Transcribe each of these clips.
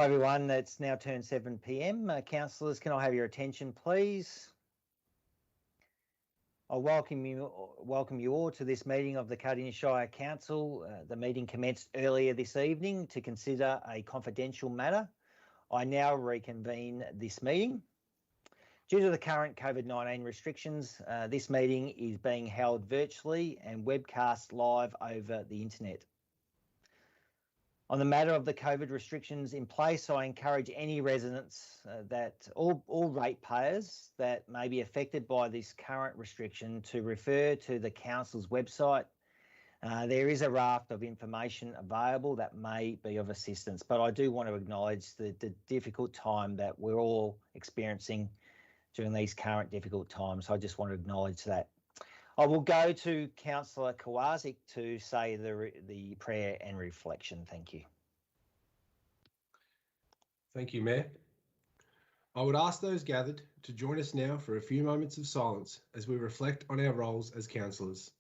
Hi everyone, it's now turned 7 p.m. Councillors, can I have your attention please? I welcome you all to this meeting of the Cardinia Shire Council. The meeting commenced earlier this evening to consider a confidential matter. I now reconvene this meeting. Due to the current COVID-19 restrictions, this meeting is being held virtually and webcast live over the internet. On the matter of the COVID restrictions in place, I encourage any residents all ratepayers that may be affected by this current restriction to refer to the Council's website. There is a raft of information available that may be of assistance, but I do want to acknowledge the difficult time that we're all experiencing during these current difficult times. So I just want to acknowledge that. I will go to Councillor Kowaczyk to say the prayer and reflection. Thank you. Thank you, Mayor. I would ask those gathered to join us now for a few moments of silence as we reflect on our roles as councillors.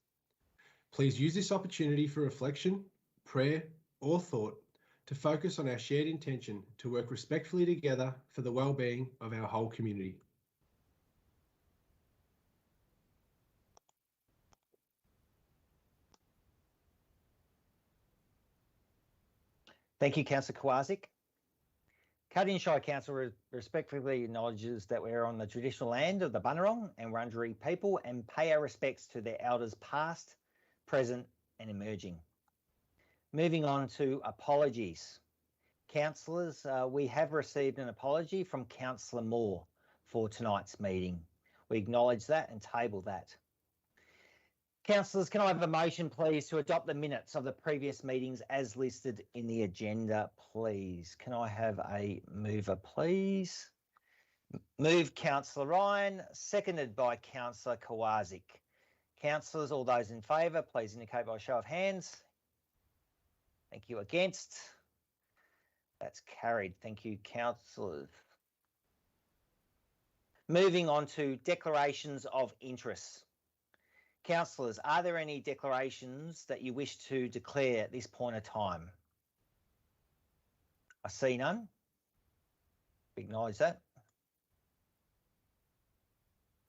Please use this opportunity for reflection, prayer, or thought to focus on our shared intention to work respectfully together for the well-being of our whole community. Thank you, Councillor Kowaczyk. Cardinia Shire Council respectfully acknowledges that we're on the traditional land of the Bunurong and Wurundjeri people and pay our respects to their elders past, present and emerging. Moving on to apologies. Councillors, we have received an apology from Councillor Moore for tonight's meeting. We acknowledge that and table that. Councillors, can I have a motion, please, to adopt the minutes of the previous meetings as listed in the agenda, please? Can I have a mover, please? Move Councillor Ryan, seconded by Councillor Kowaczyk. Councillors, all those in favour, please indicate by a show of hands. Thank you. Against? That's carried. Thank you, councillors. Moving on to declarations of interest. Councillors, are there any declarations that you wish to declare at this point of time? I see none. Acknowledge that.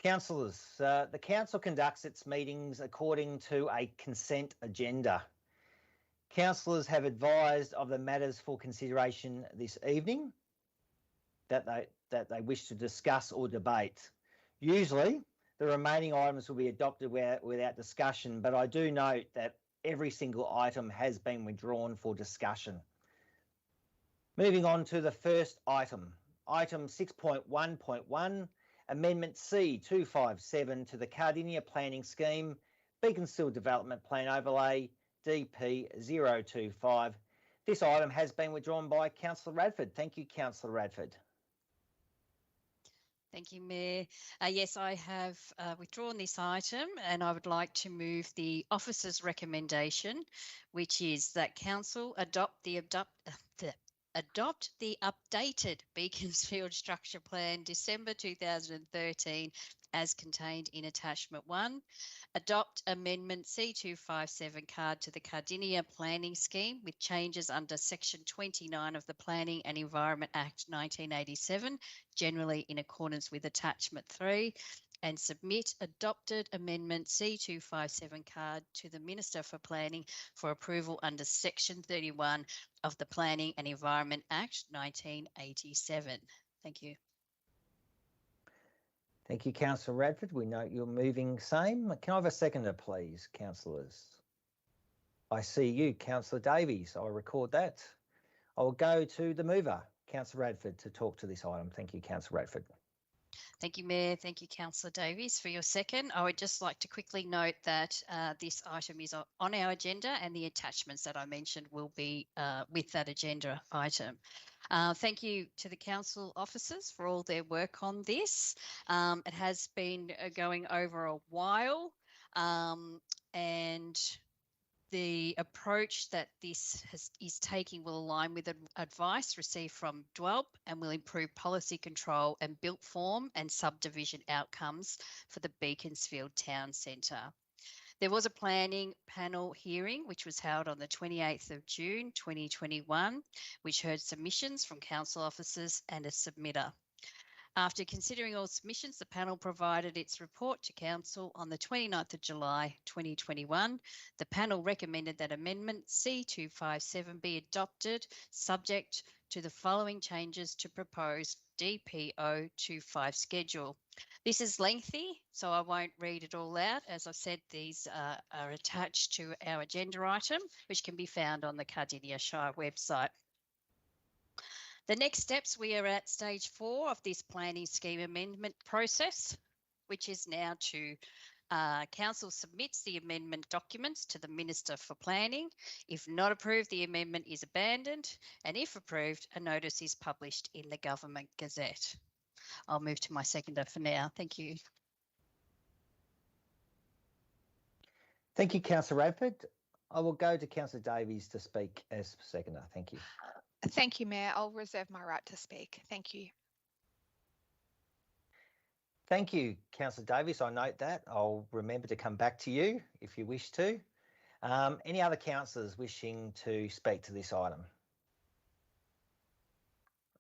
Councillors, the council conducts its meetings according to a consent agenda. Councillors have advised of the matters for consideration this evening that they wish to discuss or debate. Usually, the remaining items will be adopted without discussion, but I do note that every single item has been withdrawn for discussion. Moving on to the first item, item 6.1.1, Amendment C257 to the Cardinia Planning Scheme, Beaconsfield Development Plan Overlay, DP025. This item has been withdrawn by Councillor Radford. Thank you, Councillor Radford. Thank you, Mayor. Yes, I have withdrawn this item and I would like to move the officer's recommendation, which is that Council adopt the updated Beaconsfield Structure Plan December 2013 as contained in Attachment 1, adopt Amendment C257 card to the Cardinia Planning Scheme with changes under Section 29 of the Planning and Environment Act 1987, generally in accordance with Attachment 3, and submit adopted Amendment C257 card to the Minister for Planning for approval under Section 31 of the Planning and Environment Act 1987. Thank you. Thank you, Councillor Radford. We note you're moving same. Can I have a seconder, please, councillors? I see you, Councillor Davies. I'll record that. I will go to the mover, Councillor Radford, to talk to this item. Thank you, Councillor Radford. Thank you, Mayor. Thank you, Councillor Davies, for your second. I would just like to quickly note that this item is on our agenda and the attachments that I mentioned will be with that agenda item. Thank you to the council officers for all their work on this. It has been going over a while and the approach that this is taking will align with advice received from DWELP and will improve policy control and built form and subdivision outcomes for the Beaconsfield Town Centre. There was a planning panel hearing which was held on the 28th of June 2021, which heard submissions from council officers and a submitter. After considering all submissions, the panel provided its report to Council on the 29th of July 2021. The panel recommended that Amendment C257 be adopted, subject to the following changes to proposed DPO 25 schedule. This is lengthy, so I won't read it all out. As I've said, these are attached to our agenda item, which can be found on the Cardinia Shire website. The next steps, we are at stage 4 of this planning scheme amendment process, which is now to Council submits the amendment documents to the Minister for Planning. If not approved, the amendment is abandoned, and if approved, a notice is published in the Government Gazette. I'll move to my seconder for now. Thank you. Thank you, Councillor Radford. I will go to Councillor Davies to speak as seconder. Thank you. Thank you, Mayor. I'll reserve my right to speak. Thank you. Thank you, Councillor Davies. I note that. I'll remember to come back to you if you wish to. Any other councillors wishing to speak to this item?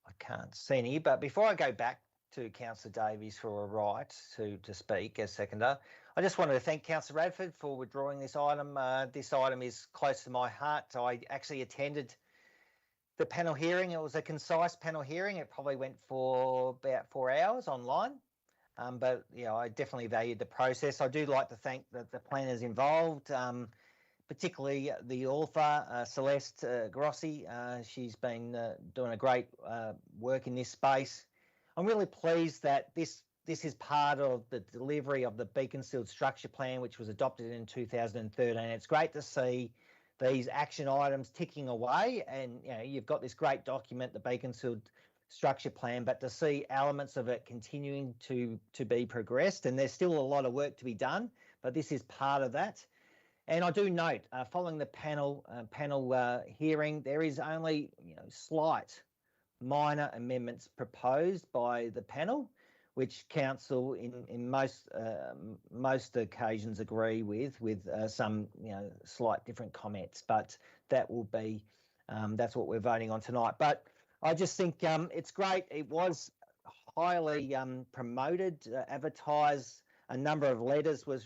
I can't see any, but before I go back to Councillor Davies for a right to speak as seconder, I just wanted to thank Councillor Radford for withdrawing this item. This item is close to my heart. I actually attended the panel hearing. It was a concise panel hearing. It probably went for about 4 hours online, but yeah, I definitely valued the process. I do like to thank the planners involved, particularly the author, Celeste Grossi. She's been doing a great work in this space. I'm really pleased that this is part of the delivery of the Beaconsfield structure plan, which was adopted in 2013. It's great to see these action items ticking away, and you've got this great document, the Beaconsfield structure plan, but to see elements of it continuing to be progressed, and there's still a lot of work to be done, but this is part of that. And I do note, following the panel hearing, there is only slight minor amendments proposed by the panel, which council in most occasions agree with some slight different comments, but that will be that's what we're voting on tonight. But I just think it's great. It was highly promoted, advertised. A number of letters was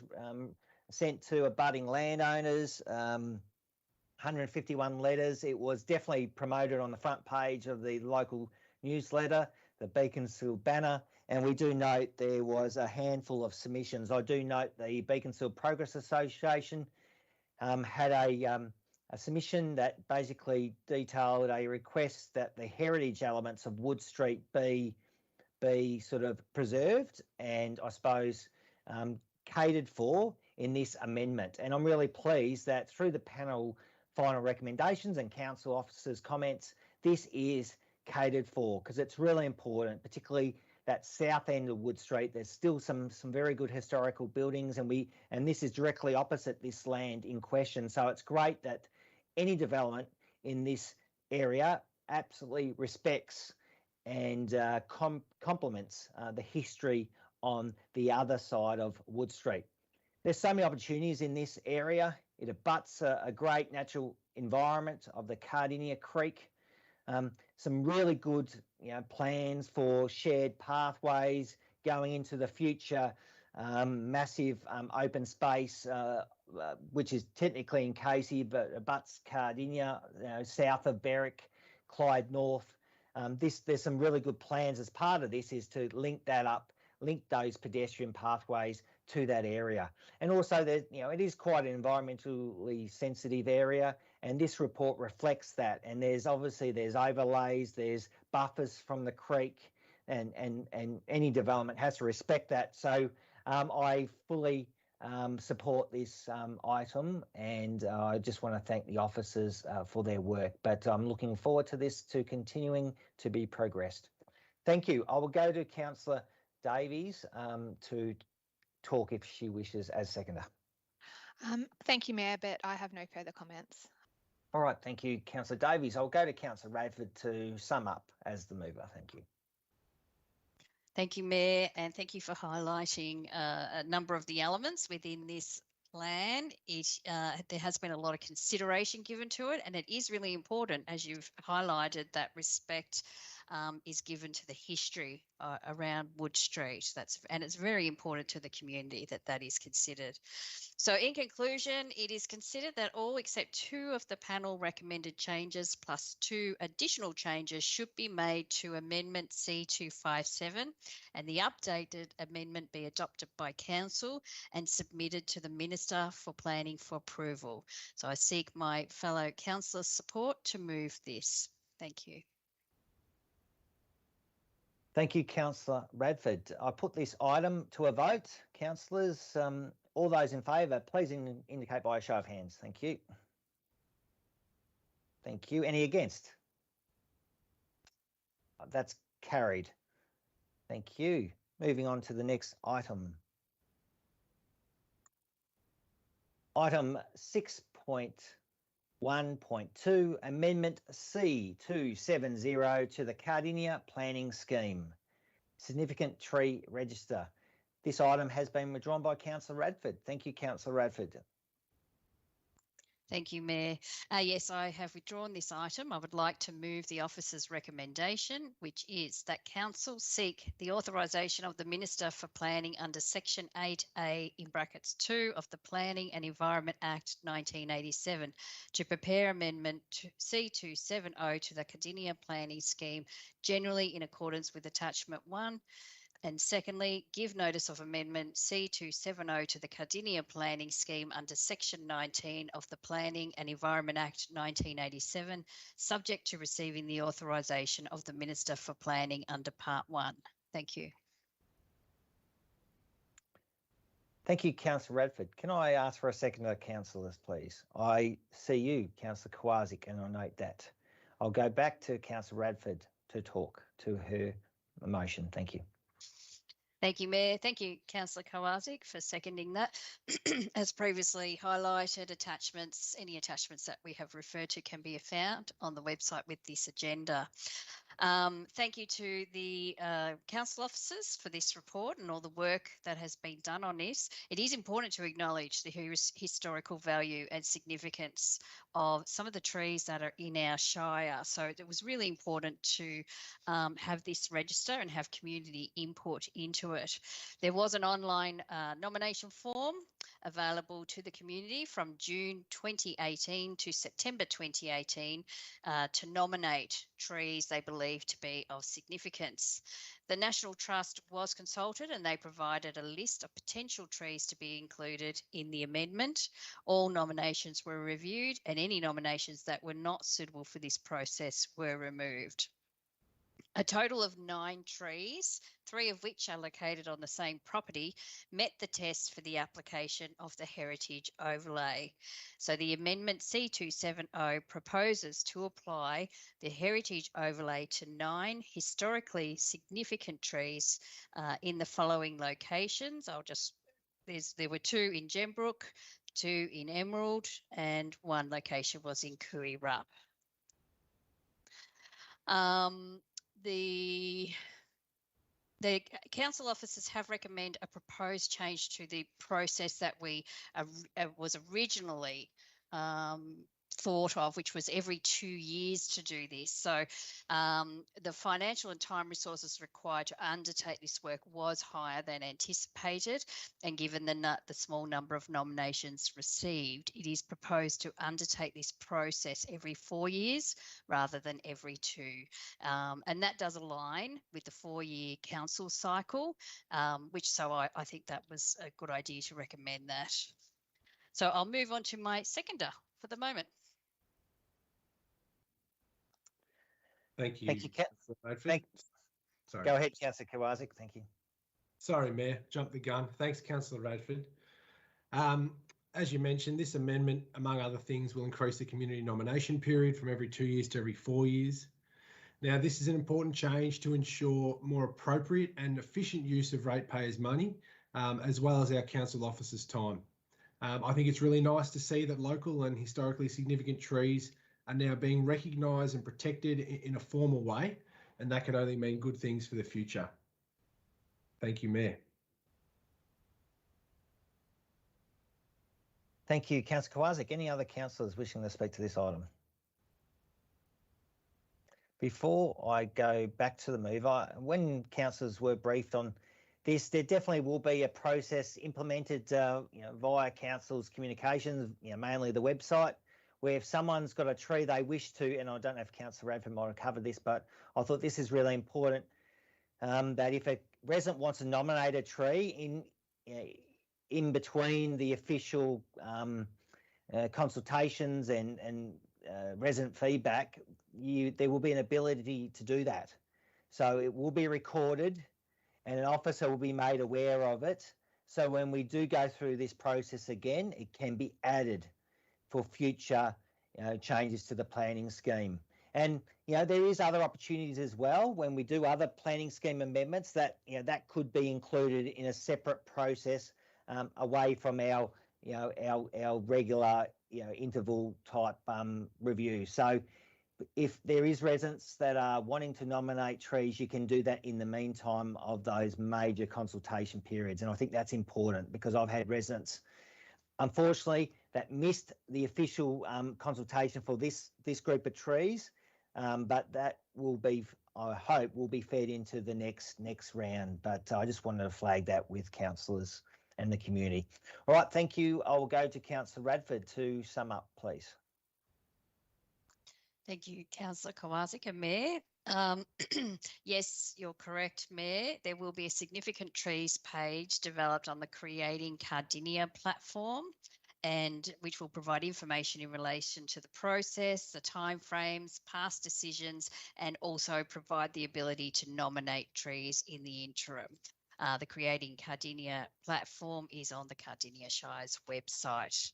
sent to abutting landowners. 151 letters. It was definitely promoted on the front page of the local newsletter, the Beaconsfield banner. And we do note there was a handful of submissions. I do note the Beaconsfield Progress Association had a submission that basically detailed a request that the heritage elements of Wood Street be sort of preserved and I suppose catered for in this amendment. And I'm really pleased that through the panel final recommendations and council officers' comments, this is catered for because it's really important, particularly that south end of Wood Street. There's still some very good historical buildings, and this is directly opposite this land in question. So it's great that any development in this area absolutely respects and complements the history on the other side of Wood Street. There's so many opportunities in this area. It abuts a great natural environment of the Cardinia Creek. Some really good plans for shared pathways going into the future, massive open space, which is technically in Casey, but abuts Cardinia, south of Berwick, Clyde North. There's some really good plans as part of this is to link that up, link those pedestrian pathways to that area. And also that it is quite an environmentally sensitive area, and this report reflects that. And there's overlays, there's buffers from the creek, and any development has to respect that. So I fully support this item, and I just want to thank the officers for their work. But I'm looking forward to this continuing to be progressed. Thank you. I will go to Councillor Davies to talk if she wishes as seconder. Thank you, Mayor, but I have no further comments. All right, thank you, Councillor Davies. I'll go to Councillor Radford to sum up as the mover. Thank you. Thank you, Mayor, and thank you for highlighting a number of the elements within this plan, there has been a lot of consideration given to it, and it is really important, as you've highlighted, that respect is given to the history around Wood Street. And it's very important to the community that is considered. So in conclusion, it is considered that all except 2 of the panel recommended changes plus 2 additional changes should be made to Amendment C257, and the updated amendment be adopted by Council and submitted to the Minister for Planning for approval. So I seek my fellow councillors' support to move this. Thank you. Thank you, Councillor Radford. I put this item to a vote. Councillors, all those in favour, please indicate by a show of hands. Thank you. Thank you. Any against? That's carried. Thank you. Moving on to the next item. Item 6.1.2, Amendment C270 to the Cardinia Planning Scheme. Significant Tree Register. This item has been withdrawn by Councillor Radford. Thank you, Councillor Radford. Thank you, Mayor. Yes, I have withdrawn this item. I would like to move the officer's recommendation, which is that Council seek the authorisation of the Minister for Planning under Section 8A in brackets 2 of the Planning and Environment Act 1987 to prepare Amendment C270 to the Cardinia Planning Scheme, generally in accordance with Attachment 1. And secondly, give notice of Amendment C270 to the Cardinia Planning Scheme under Section 19 of the Planning and Environment Act 1987, subject to receiving the authorisation of the Minister for Planning under Part 1. Thank you. Thank you, Councillor Radford. Can I ask for a second to councillors, please? I see you, Councillor Kowalczyk, and I note that. I'll go back to Councillor Radford to talk to her motion. Thank you. Thank you, Mayor. Thank you, Councillor Kowalczyk, for seconding that. As previously highlighted, any attachments that we have referred to can be found on the website with this agenda. Thank you to the council officers for this report and all the work that has been done on this. It is important to acknowledge the historical value and significance of some of the trees that are in our Shire. So it was really important to have this register and have community input into it. There was an online nomination form available to the community from June 2018 to September 2018 to nominate trees they believe to be of significance. The National Trust was consulted and they provided a list of potential trees to be included in the amendment. All nominations were reviewed and any nominations that were not suitable for this process were removed. A total of 9 trees, 3 of which are located on the same property, met the test for the application of the heritage overlay. So the amendment C270 proposes to apply the heritage overlay to 9 historically significant trees in the following locations. There were 2 in Gembrook, 2 in Emerald, and 1 location was in Kui Rup. The council officers have recommended a proposed change to the process that was originally thought of, which was every 2 years to do this. So the financial and time resources required to undertake this work was higher than anticipated, and given the small number of nominations received, it is proposed to undertake this process every 4 years rather than every 2. And that does align with the 4-year council cycle, so I think that was a good idea to recommend that. So I'll move on to my seconder for the moment. Thank you. Thank you, Councillor Radford. Sorry. Go ahead, Councillor Kowalczyk. Thank you. Sorry, Mayor, jumped the gun. Thanks, Councillor Radford. As you mentioned, this amendment, among other things, will increase the community nomination period from every 2 years to every 4 years. Now, this is an important change to ensure more appropriate and efficient use of ratepayers' money, as well as our council officers' time. I think it's really nice to see that local and historically significant trees are now being recognised and protected in a formal way, and that can only mean good things for the future. Thank you, Mayor. Thank you, Councillor Kowalczyk. Any other councillors wishing to speak to this item? Before I go back to the move, when councillors were briefed on this, there definitely will be a process implemented via council's communications, mainly the website, where if someone's got a tree they wish to, and I don't know if Councillor Radford might have covered this, but I thought this is really important, that if a resident wants to nominate a tree in between the official consultations and resident feedback, there will be an ability to do that. So it will be recorded and an officer will be made aware of it. So when we do go through this process again, it can be added for future changes to the planning scheme. And there is other opportunities as well when we do other planning scheme amendments that that could be included in a separate process away from our regular interval type review. So if there is residents that are wanting to nominate trees, you can do that in the meantime of those major consultation periods. And I think that's important because I've had residents, unfortunately, that missed the official consultation for this group of trees, but that will be, I hope, will be fed into the next round. But I just wanted to flag that with councillors and the community. All right, thank you. I will go to Councillor Radford to sum up, please. Thank you, Councillor Kowalczyk and Mayor. Yes, you're correct, Mayor. There will be a significant trees page developed on the Creating Cardinia platform, and which will provide information in relation to the process, the timeframes, past decisions, and also provide the ability to nominate trees in the interim. The Creating Cardinia platform is on the Cardinia Shire's website.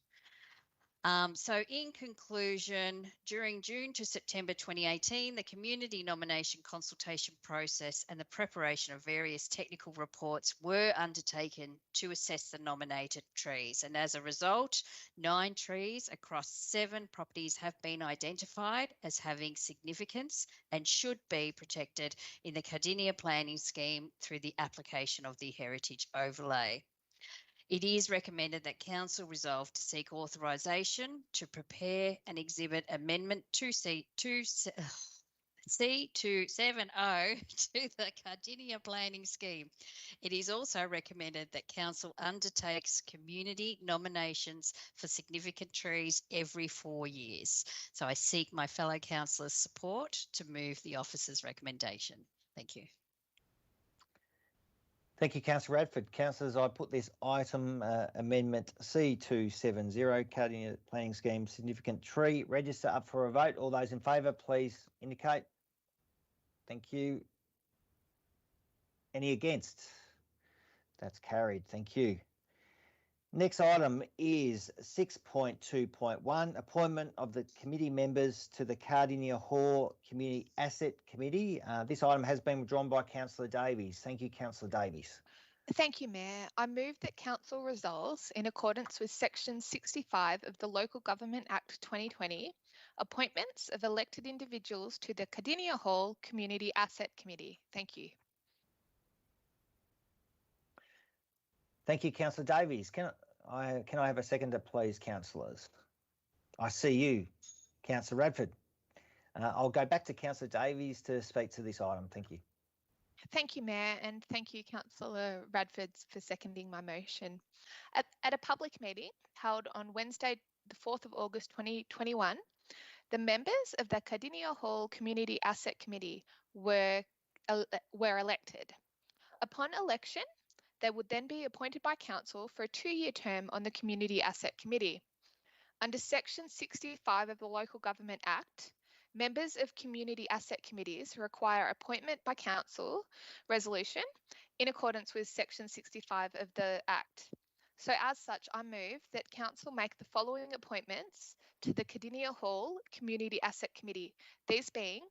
So in conclusion, during June to September 2018, the community nomination consultation process and the preparation of various technical reports were undertaken to assess the nominated trees. And as a result, 9 trees across 7 properties have been identified as having significance and should be protected in the Cardinia planning scheme through the application of the heritage overlay. It is recommended that Council resolve to seek authorisation to prepare and exhibit Amendment 2C270 to the Cardinia Planning Scheme. It is also recommended that Council undertakes community nominations for significant trees every 4 years. So I seek my fellow councillors' support to move the officer's recommendation. Thank you. Thank you, Councillor Radford. Councillors, I put this item, Amendment C270, Cardinia Planning Scheme, Significant Tree Register, up for a vote. All those in favour, please indicate. Thank you. Any against? That's carried. Thank you. Next item is 6.2.1, appointment of the committee members to the Cardinia Hall Community Asset Committee. This item has been withdrawn by Councillor Davies. Thank you, Councillor Davies. Thank you, Mayor. I move that Council resolves, in accordance with Section 65 of the Local Government Act 2020, appointments of elected individuals to the Cardinia Hall Community Asset Committee. Thank you. Thank you, Councillor Davies. Can I have a seconder, please, councillors? I see you, Councillor Radford. I'll go back to Councillor Davies to speak to this item. Thank you. Thank you, Mayor, and thank you, Councillor Radford, for seconding my motion. At a public meeting held on Wednesday, the 4th of August 2021, the members of the Cardinia Hall Community Asset Committee were elected. Upon election, they would then be appointed by Council for a 2-year term on the Community Asset Committee. Under Section 65 of the Local Government Act, members of Community Asset Committees require appointment by Council resolution in accordance with Section 65 of the Act. So as such, I move that Council make the following appointments to the Cardinia Hall Community Asset Committee, these being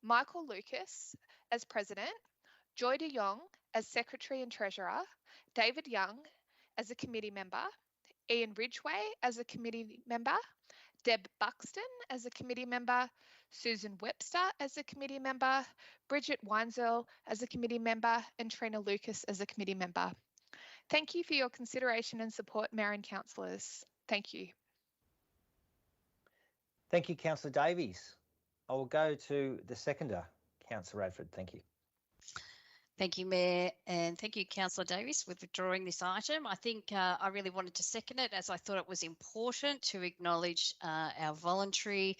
Michael Lucas as President, Joy de Jong as Secretary and Treasurer, David Young as a committee member, Ian Ridgway as a committee member, Deb Buxton as a committee member, Susan Webster as a committee member, Bridget Weinzell as a committee member, and Trina Lucas as a committee member. Thank you for your consideration and support, Mayor and Councillors. Thank you. Thank you, Councillor Davies. I will go to the seconder, Councillor Radford. Thank you. Thank you, Mayor, and thank you, Councillor Davies, for withdrawing this item. I think I really wanted to second it, as I thought it was important to acknowledge our voluntary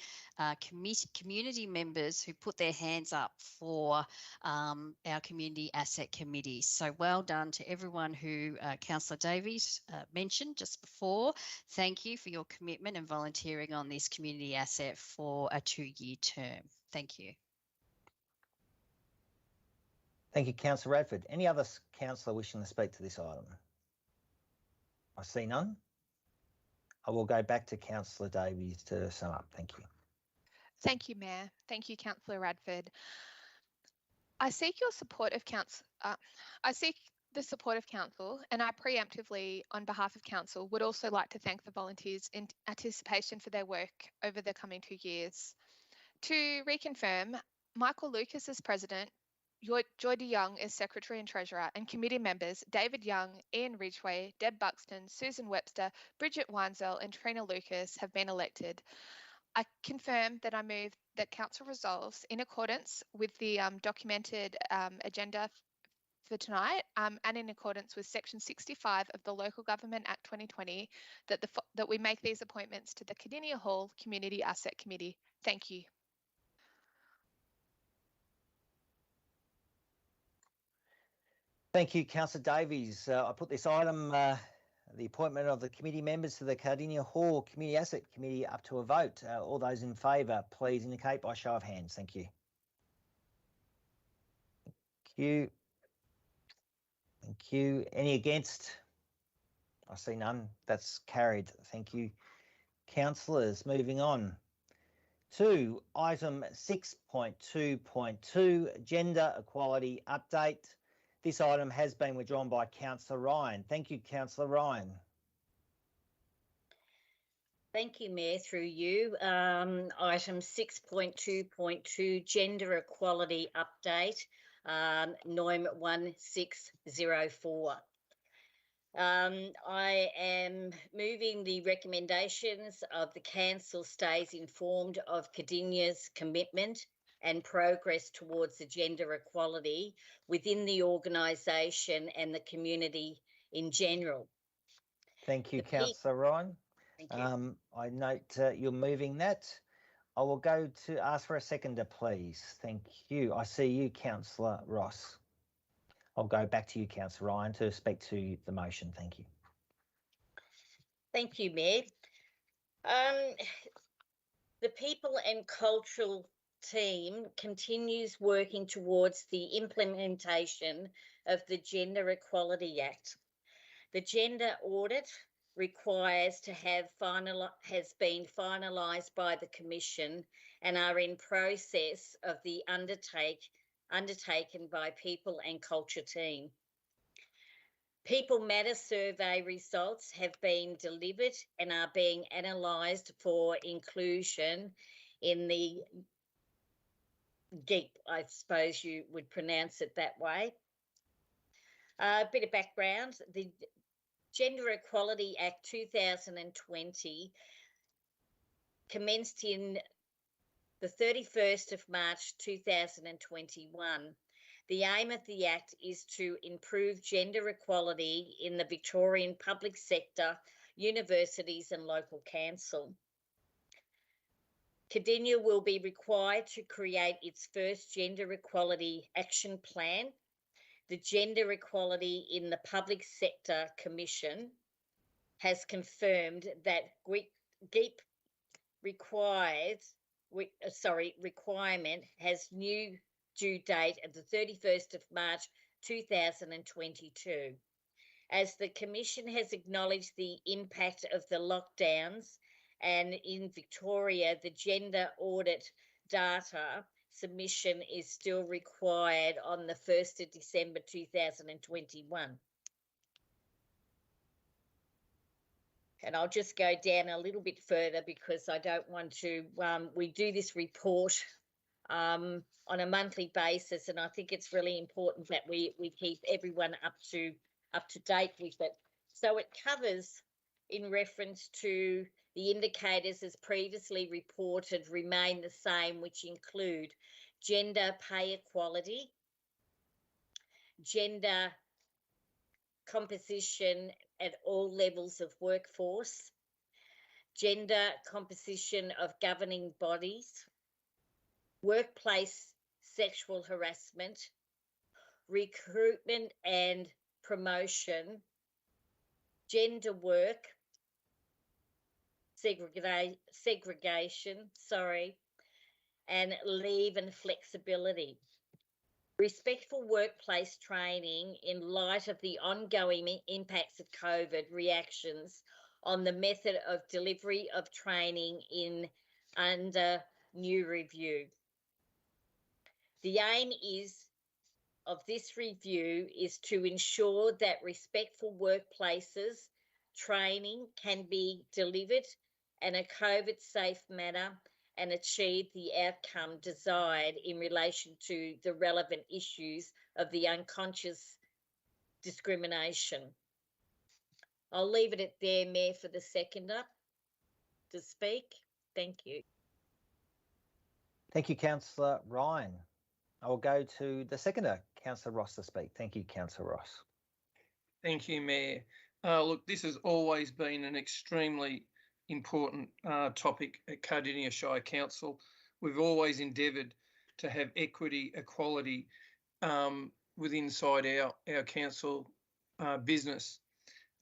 community members who put their hands up for our Community Asset Committee. So well done to everyone who Councillor Davies mentioned just before. Thank you for your commitment and volunteering on this community asset for a 2-year term. Thank you. Thank you, Councillor Radford. Any other councillor wishing to speak to this item? I see none. I will go back to Councillor Davies to sum up. Thank you. Thank you, Mayor. Thank you, Councillor Radford. I seek your support of council. I seek the support of council, and I preemptively, on behalf of council, would also like to thank the volunteers in anticipation for their work over the coming 2 years. To reconfirm, Michael Lucas is president, Joy de Young is Secretary and Treasurer, and committee members David Young, Ian Ridgway, Deb Buxton, Susan Webster, Bridget Weinzel and Trina Lucas have been elected. I confirm that I move that Council resolves in accordance with the documented agenda for tonight and in accordance with Section 65 of the Local Government Act 2020 that we make these appointments to the Cardinia Hall Community Asset Committee. Thank you. Thank you, Councillor Davies. I put this item, the appointment of the committee members to the Cardinia Hall Community Asset Committee, up to a vote. All those in favour, please indicate by show of hands. Thank you. Thank you. Thank you. Any against? I see none. That's carried. Thank you, councillors. Moving on to item 6.2.2, gender equality update. This item has been withdrawn by Councillor Ryan. Thank you, Councillor Ryan. Thank you, Mayor, through you. Item 6.2.2, gender equality update, NOIM 1604. I am moving the recommendations of the Council stays informed of Cardinia's commitment and progress towards the gender equality within the organisation and the community in general. Thank you, Councillor Ryan. Thank you. I note you're moving that. I will go to ask for a seconder, please. Thank you. I see you, Councillor Ross. I'll go back to you, Councillor Ryan, to speak to the motion. Thank you. Thank you, Mayor. The People and Cultural team continues working towards the implementation of the Gender Equality Act. The gender audit requires to have has been finalised by the Commission and are in process of the undertaken by People and Culture team. People Matter survey results have been delivered and are being analysed for inclusion in the GEEP, I suppose you would pronounce it that way. A bit of background, the Gender Equality Act 2020 commenced in the 31st of March 2021. The aim of the Act is to improve gender equality in the Victorian public sector, universities and local council. Cardinia will be required to create its first Gender Equality Action Plan. The Gender Equality in the Public Sector Commission has confirmed that GEEP requirement has new due date of the 31st of March 2022. As the Commission has acknowledged the impact of the lockdowns, and in Victoria, the gender audit data submission is still required on the 1st of December 2021. And I'll just go down a little bit further because I don't want to, we do this report on a monthly basis, and I think it's really important that we keep everyone up to date with it. So it covers in reference to the indicators as previously reported remain the same, which include gender pay equality, gender composition at all levels of workforce, gender composition of governing bodies, workplace sexual harassment, recruitment and promotion, gender work, segregation, and leave and flexibility. Respectful workplace training in light of the ongoing impacts of COVID reactions on the method of delivery of training under new review. The aim of this review is to ensure that respectful workplaces training can be delivered in a COVID-safe manner and achieve the outcome desired in relation to the relevant issues of the unconscious discrimination. I'll leave it at there, Mayor, for the seconder to speak. Thank you. Thank you, Councillor Ryan. I'll go to the seconder, Councillor Ross, to speak. Thank you, Councillor Ross. Thank you, Mayor. Look, this has always been an extremely important topic at Cardinia Shire Council. We've always endeavoured to have equity, equality inside our council business.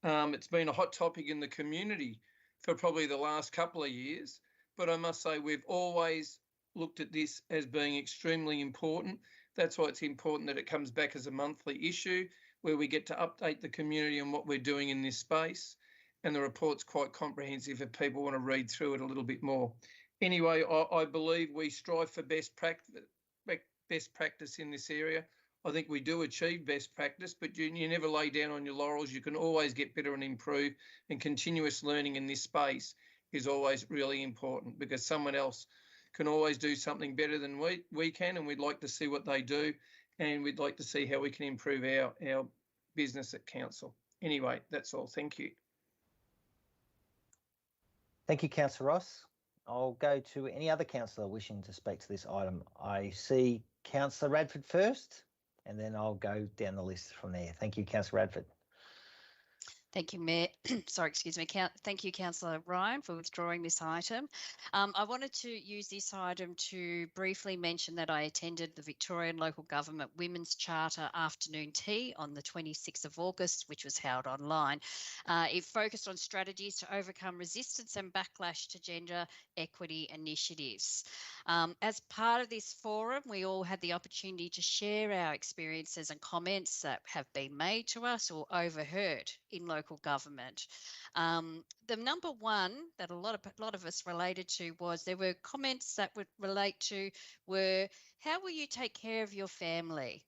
It's been a hot topic in the community for probably the last couple of years, but I must say we've always looked at this as being extremely important. That's why it's important that it comes back as a monthly issue where we get to update the community on what we're doing in this space. And the report's quite comprehensive if people want to read through it a little bit more. Anyway, I believe we strive for best practice in this area. I think we do achieve best practice, but you never lay down on your laurels. You can always get better and improve, and continuous learning in this space is always really important because someone else can always do something better than we can, and we'd like to see what they do, and we'd like to see how we can improve our business at council. Anyway, that's all. Thank you. Thank you, Councillor Ross. I'll go to any other councillor wishing to speak to this item. I see Councillor Radford first, and then I'll go down the list from there. Thank you, Councillor Radford. Thank you, Mayor. Sorry, excuse me. Thank you, Councillor Ryan, for withdrawing this item. I wanted to use this item to briefly mention that I attended the Victorian Local Government Women's Charter afternoon tea on the 26th of August, which was held online. It focused on strategies to overcome resistance and backlash to gender equity initiatives. As part of this forum, we all had the opportunity to share our experiences and comments that have been made to us or overheard in local government. The number one that a lot of us related to was there were comments that would relate to were, how will you take care of your family?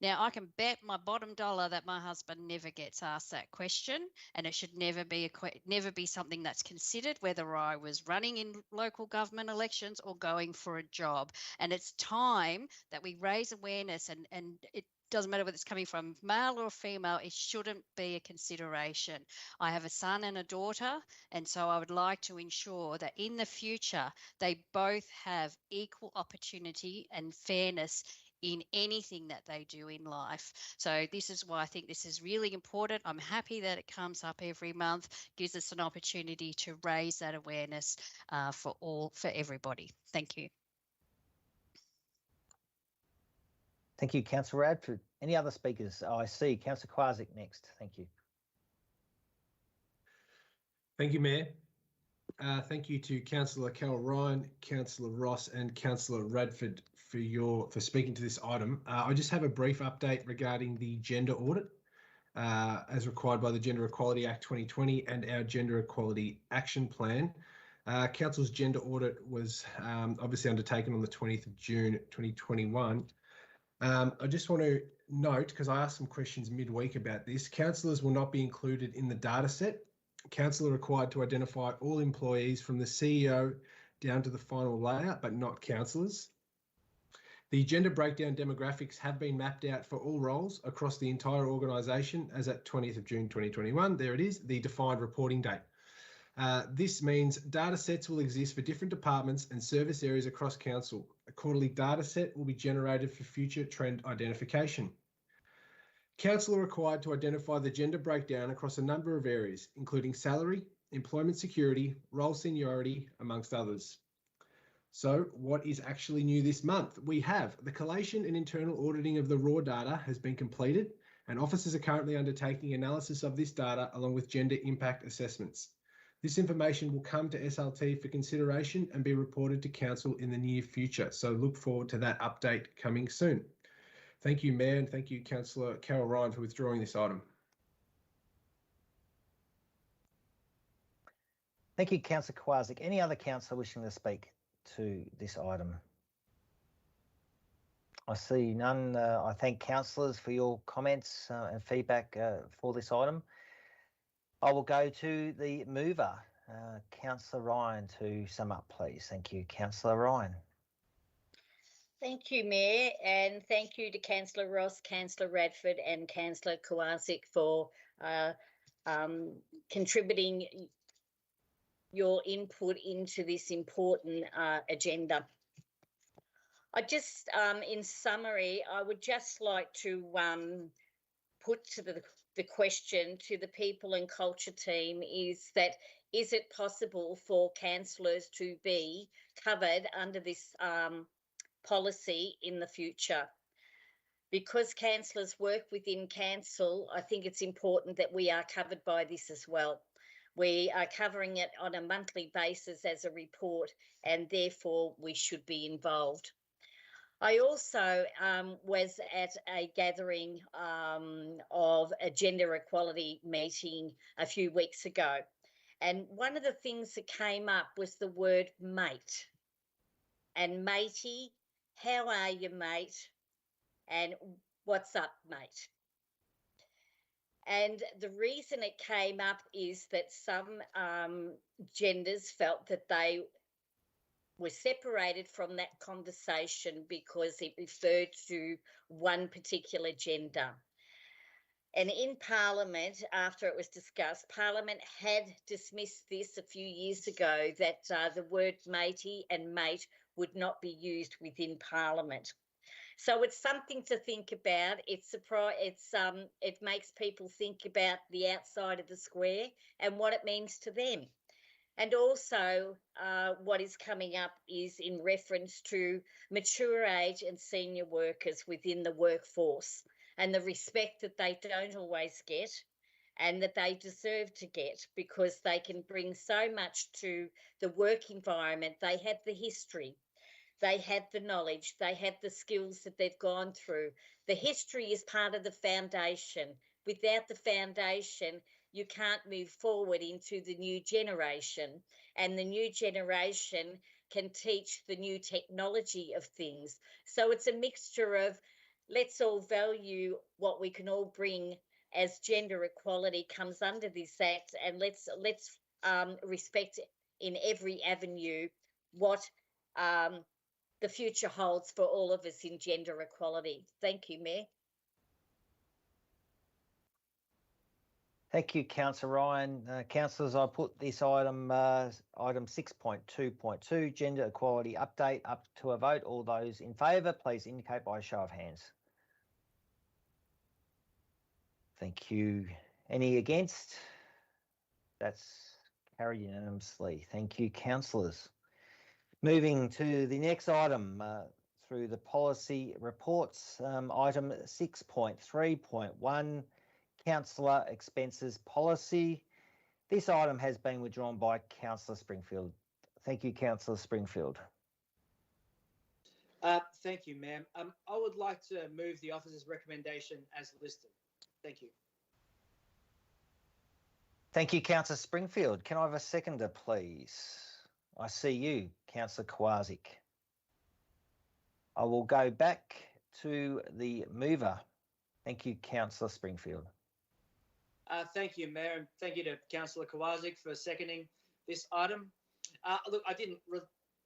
Now, I can bet my bottom dollar that my husband never gets asked that question, and it should never be something that's considered, whether I was running in local government elections or going for a job. And it's time that we raise awareness, and it doesn't matter whether it's coming from male or female, it shouldn't be a consideration. I have a son and a daughter, and so I would like to ensure that in the future they both have equal opportunity and fairness in anything that they do in life. So this is why I think this is really important. I'm happy that it comes up every month, gives us an opportunity to raise that awareness for everybody. Thank you. Thank you, Councillor Radford. Any other speakers? I see Councillor Kwasik next. Thank you. Thank you, Mayor. Thank you to Councillor Carol Ryan, Councillor Ross and Councillor Radford for speaking to this item. I just have a brief update regarding the gender audit as required by the Gender Equality Act 2020 and our Gender Equality Action Plan. Council's gender audit was obviously undertaken on the 20th of June 2021. I just want to note, because I asked some questions midweek about this, councillors will not be included in the data set. Council are required to identify all employees from the CEO down to the final layer, but not councillors. The gender breakdown demographics have been mapped out for all roles across the entire organisation as at 20th of June 2021. There it is, the defined reporting date. This means data sets will exist for different departments and service areas across council. A quarterly data set will be generated for future trend identification. Council are required to identify the gender breakdown across a number of areas, including salary, employment security, role seniority, amongst others. So what is actually new this month? We have the collation and internal auditing of the raw data has been completed, and officers are currently undertaking analysis of this data along with gender impact assessments. This information will come to SLT for consideration and be reported to Council in the near future. So look forward to that update coming soon. Thank you, Mayor, and thank you, Councillor Carol Ryan, for withdrawing this item. Thank you, Councillor Kowalczyk. Any other councillor wishing to speak to this item? I see none. I thank councillors for your comments and feedback for this item. I will go to the mover, Councillor Ryan, to sum up, please. Thank you, Councillor Ryan. Thank you, Mayor, and thank you to Councillor Ross, Councillor Radford and Councillor Kowalczyk for contributing your input into this important agenda. I just, in summary, I would just like to put to the question to the People and Culture team is it possible for councillors to be covered under this policy in the future? Because councillors work within council, I think it's important that we are covered by this as well. We are covering it on a monthly basis as a report, and therefore we should be involved. I also was at a gathering of a gender equality meeting a few weeks ago, and one of the things that came up was the word mate. And matey, how are you, mate? And what's up, mate? And the reason it came up is that some genders felt that they were separated from that conversation because it referred to one particular gender. And in Parliament, after it was discussed, Parliament had dismissed this a few years ago, that the word matey and mate would not be used within Parliament. So it's something to think about. It makes people think about the outside of the square and what it means to them. And also what is coming up is in reference to mature age and senior workers within the workforce and the respect that they don't always get and that they deserve to get, because they can bring so much to the work environment. They have the history. They have the knowledge, they have the skills that they've gone through. The history is part of the foundation. Without the foundation, you can't move forward into the new generation, and the new generation can teach the new technology of things. So it's a mixture of, let's all value what we can all bring as gender equality comes under this act, and let's respect in every avenue what the future holds for all of us in gender equality. Thank you, Mayor. Thank you, Councillor Ryan. Councillors, I put this item 6.2.2, gender equality update, up to a vote. All those in favour, please indicate by a show of hands. Thank you. Any against? That's carried unanimously. Thank you, councillors. Moving to the next item through the policy reports, item 6.3.1, councillor expenses policy. This item has been withdrawn by Councillor Springfield. Thank you, Councillor Springfield. Thank you, ma'am. I would like to move the officer's recommendation as listed. Thank you. Thank you, Councillor Springfield. Can I have a seconder, please? I see you, Councillor Kowalczyk. I will go back to the mover. Thank you, Councillor Springfield. Thank you, Mayor, and thank you to Councillor Kowalczyk for seconding this item. Look, I didn't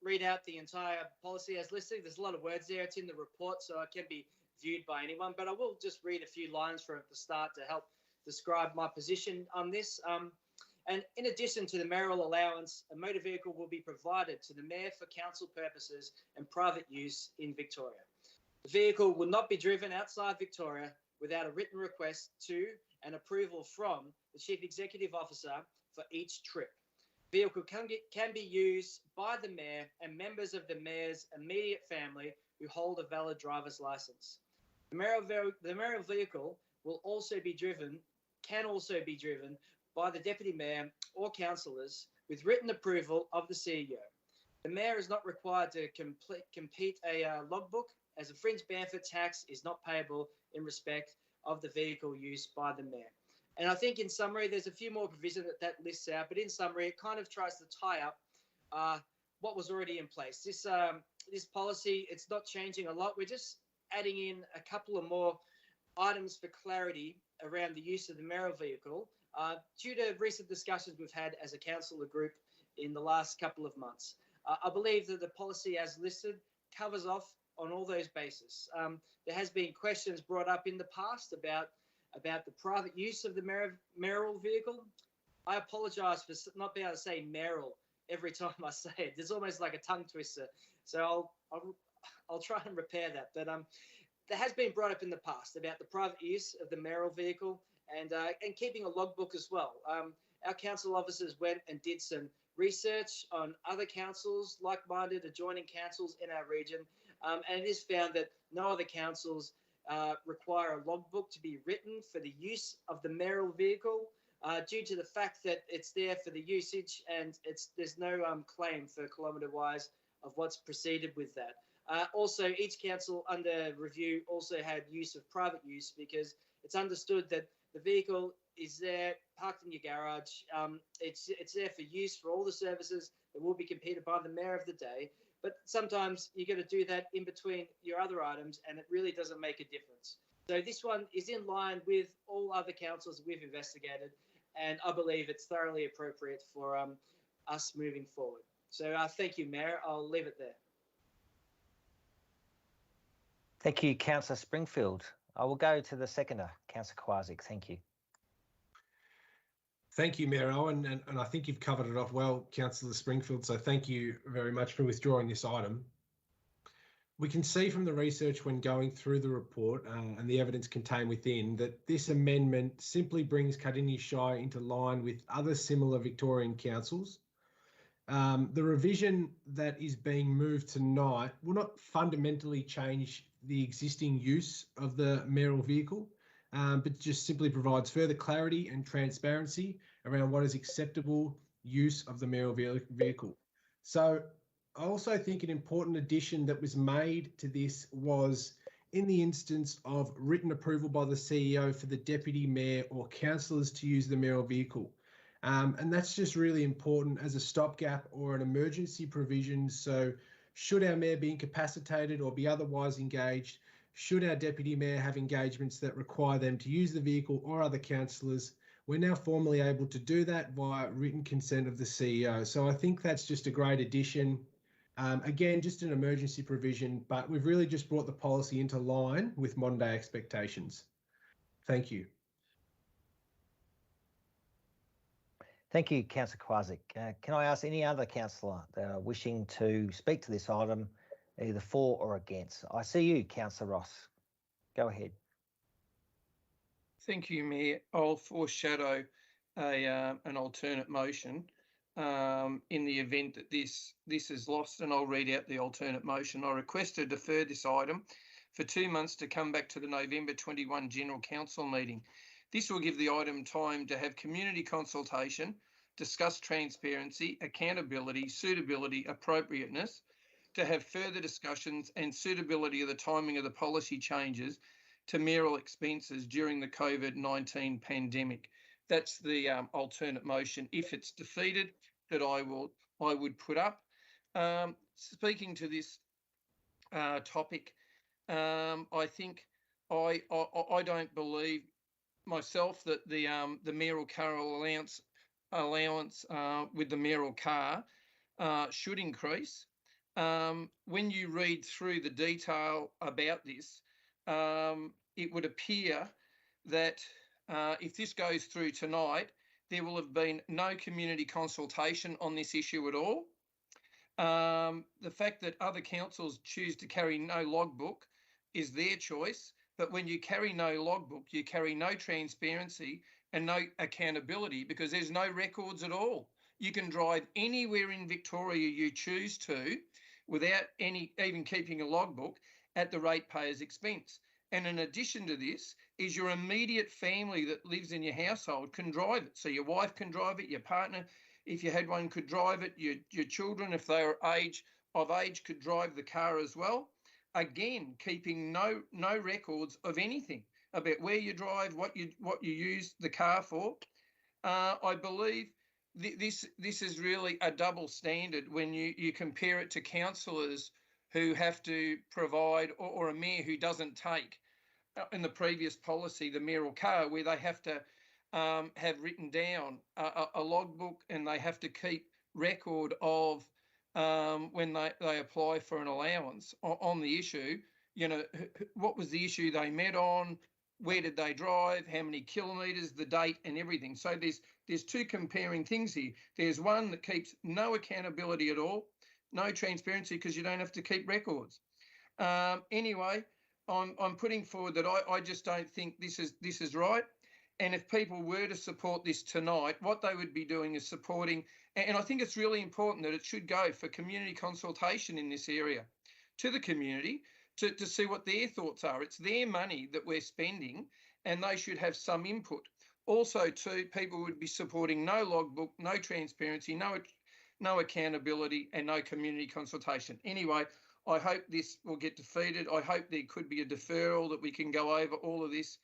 read out the entire policy as listed. There's a lot of words there. It's in the report, so it can be viewed by anyone. But I will just read a few lines from the start to help describe my position on this. And in addition to the mayoral allowance, a motor vehicle will be provided to the mayor for council purposes and private use in Victoria. The vehicle will not be driven outside Victoria without a written request to and approval from the Chief Executive Officer for each trip. The vehicle can be used by the mayor and members of the mayor's immediate family who hold a valid driver's license. The mayoral vehicle will also be driven, can also be driven by the Deputy Mayor or councillors with written approval of the CEO. The Mayor is not required to complete a logbook, as a fringe benefit tax is not payable in respect of the vehicle used by the Mayor. And I think in summary, there's a few more provisions that lists out, but in summary, it kind of tries to tie up what was already in place. This policy, it's not changing a lot. We're just adding in a couple of more items for clarity around the use of the mayoral vehicle due to recent discussions we've had as a councillor group in the last couple of months. I believe that the policy as listed covers off on all those bases. There has been questions brought up in the past about the private use of the mayoral vehicle. I apologise for not being able to say mayoral every time I say it. It's almost like a tongue twister. So I'll try and repair that. But that has been brought up in the past about the private use of the mayoral vehicle and keeping a logbook as well. Our council officers went and did some research on other councils, like-minded adjoining councils in our region, and it is found that no other councils require a logbook to be written for the use of the mayoral vehicle due to the fact that it's there for the usage and there's no claim for kilometre-wise of what's proceeded with that. Also, each council under review also had use of private use because it's understood that the vehicle is there, parked in your garage. It's there for use for all the services that will be competed by the mayor of the day. But sometimes you got to do that in between your other items, and it really doesn't make a difference. So this one is in line with all other councils we've investigated, and I believe it's thoroughly appropriate for us moving forward. So thank you, Mayor. I'll leave it there. Thank you, Councillor Springfield. I will go to the seconder, Councillor Kwasik. Thank you. Thank you, Mayor Owen, and I think you've covered it off well, Councillor Springfield, so thank you very much for withdrawing this item. We can see from the research when going through the report and the evidence contained within that this amendment simply brings Cardinia Shire into line with other similar Victorian councils. The revision that is being moved tonight will not fundamentally change the existing use of the mayoral vehicle, but just simply provides further clarity and transparency around what is acceptable use of the mayoral vehicle. So I also think an important addition that was made to this was in the instance of written approval by the CEO for the deputy mayor or councillors to use the mayoral vehicle. And that's just really important as a stopgap or an emergency provision. So should our mayor be incapacitated or be otherwise engaged, should our deputy mayor have engagements that require them to use the vehicle or other councillors, we're now formally able to do that via written consent of the CEO. So I think that's just a great addition. Again, just an emergency provision, but we've really just brought the policy into line with modern day expectations. Thank you. Thank you, Councillor Kwasik. Can I ask any other councillor wishing to speak to this item, either for or against? I see you, Councillor Ross. Go ahead. Thank you, Mayor. I'll foreshadow an alternate motion in the event that this is lost, and I'll read out the alternate motion. I request to defer this item for 2 months to come back to the November 21 General Council meeting. This will give the item time to have community consultation, discuss transparency, accountability, suitability, appropriateness, to have further discussions and suitability of the timing of the policy changes to mayoral expenses during the COVID-19 pandemic. That's the alternate motion, if it's defeated, that I would put up. Speaking to this topic, I think I don't believe myself that the mayoral car allowance with the mayoral car should increase. when you read through the detail about this, it would appear that if this goes through tonight, there will have been no community consultation on this issue at all. The fact that other councils choose to carry no logbook is their choice, but when you carry no logbook, you carry no transparency and no accountability, because there's no records at all. You can drive anywhere in Victoria you choose to without even keeping a logbook at the ratepayer's expense. And in addition to this is your immediate family that lives in your household can drive it. So your wife can drive it, your partner, if you had one, could drive it, your children, if they are of age, could drive the car as well. Again, keeping no records of anything about where you drive, what you use the car for. I believe this is really a double standard when you compare it to councillors who have to provide, or a mayor who doesn't take, in the previous policy, the mayoral car, where they have to have written down a logbook, and they have to keep record of when they apply for an allowance on the issue. You know, what was the issue they met on, where did they drive, how many kilometres, the date and everything. So there's two comparing things here. There's one that keeps no accountability at all, no transparency, because you don't have to keep records. Anyway, I'm putting forward that I just don't think this is right. And if people were to support this tonight, what they would be doing is supporting, and I think it's really important that it should go for community consultation in this area to the community to see what their thoughts are. It's their money that we're spending, and they should have some input. Also, too, people would be supporting no logbook, no transparency, no accountability, and no community consultation. Anyway, I hope this will get defeated. I hope there could be a deferral, that we can go over all of these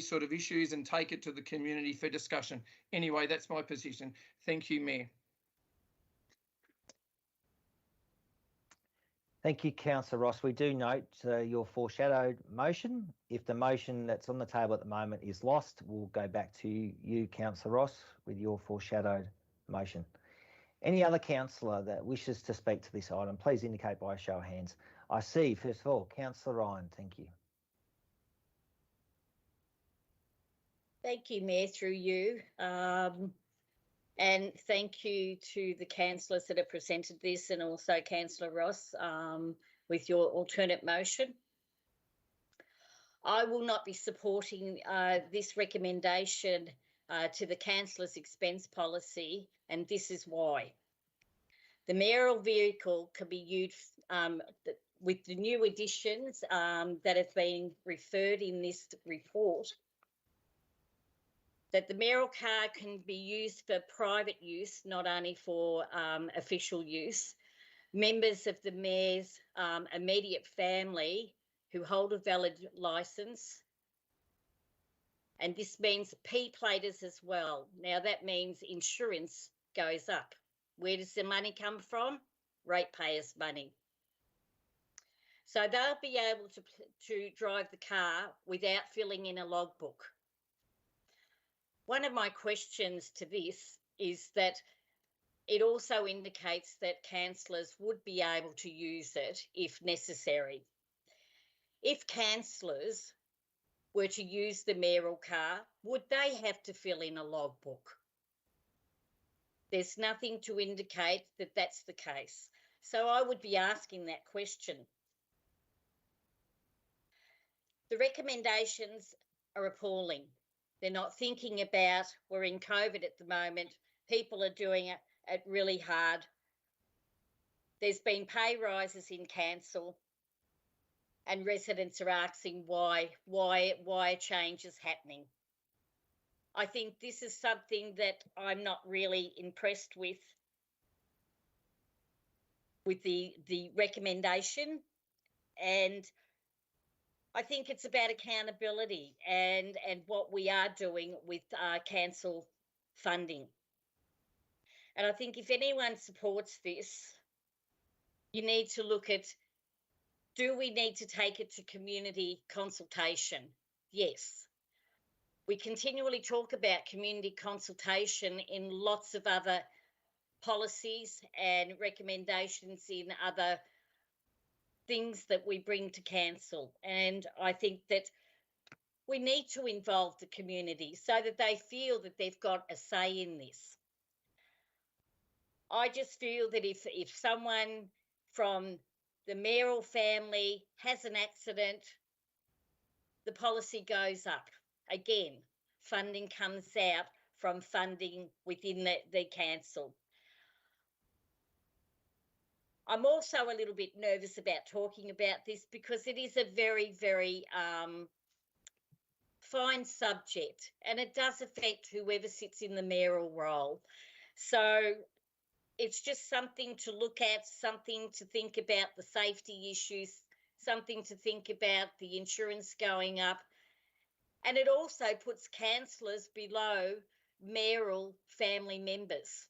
sort of issues and take it to the community for discussion. Anyway, that's my position. Thank you, Mayor. Thank you, Councillor Ross. We do note your foreshadowed motion. If the motion that's on the table at the moment is lost, we'll go back to you, Councillor Ross, with your foreshadowed motion. Any other councillor that wishes to speak to this item, please indicate by a show of hands. I see, first of all, Councillor Ryan. Thank you. Thank you, Mayor, through you. And thank you to the councillors that have presented this, and also Councillor Ross with your alternate motion. I will not be supporting this recommendation to the councillors' expense policy, and this is why. The mayoral vehicle can be used with the new additions that have been referred in this report, that the mayoral car can be used for private use, not only for official use. Members of the mayor's immediate family who hold a valid licence, and this means P-platers as well. Now that means insurance goes up. Where does the money come from? Ratepayers' money. So they'll be able to drive the car without filling in a logbook. One of my questions to this is that it also indicates that councillors would be able to use it if necessary. If councillors were to use the mayoral car, would they have to fill in a logbook? There's nothing to indicate that that's the case. So I would be asking that question. The recommendations are appalling. They're not thinking about, we're in COVID at the moment, people are doing it really hard. There's been pay rises in council, and residents are asking why a change is happening. I think this is something that I'm not really impressed with the recommendation, and I think it's about accountability and what we are doing with council funding. And I think if anyone supports this, you need to look at, do we need to take it to community consultation? Yes. We continually talk about community consultation in lots of other policies and recommendations in other things that we bring to council. And I think that we need to involve the community so that they feel that they've got a say in this. I just feel that if someone from the mayoral family has an accident, the policy goes up. Again, funding comes out from funding within the council. I'm also a little bit nervous about talking about this because it is a very, very fine subject, and it does affect whoever sits in the mayoral role. So it's just something to look at, something to think about the safety issues, something to think about the insurance going up. And it also puts councillors below mayoral family members.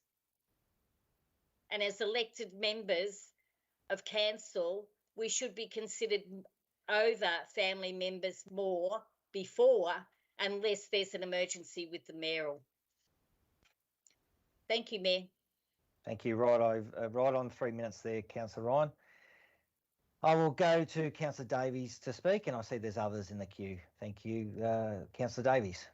And as elected members of council, we should be considered over family members more before, unless there's an emergency with the mayoral. Thank you, Mayor. Thank you. Right on 3 minutes there, Councillor Ryan. I will go to Councillor Davies to speak, and I see there's others in the queue. Thank you, Councillor Davies.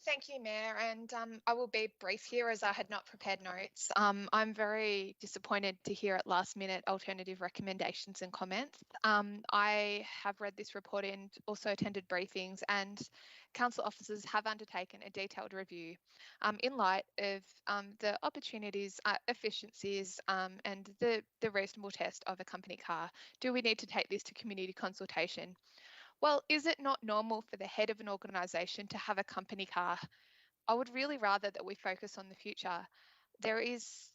Thank you, Mayor, and I will be brief here as I had not prepared notes. I'm very disappointed to hear at last minute alternative recommendations and comments. I have read this report and also attended briefings, and council officers have undertaken a detailed review in light of the opportunities, efficiencies and the reasonable test of a company car. Do we need to take this to community consultation? Well, is it not normal for the head of an organisation to have a company car? I would really rather that we focus on the future. There is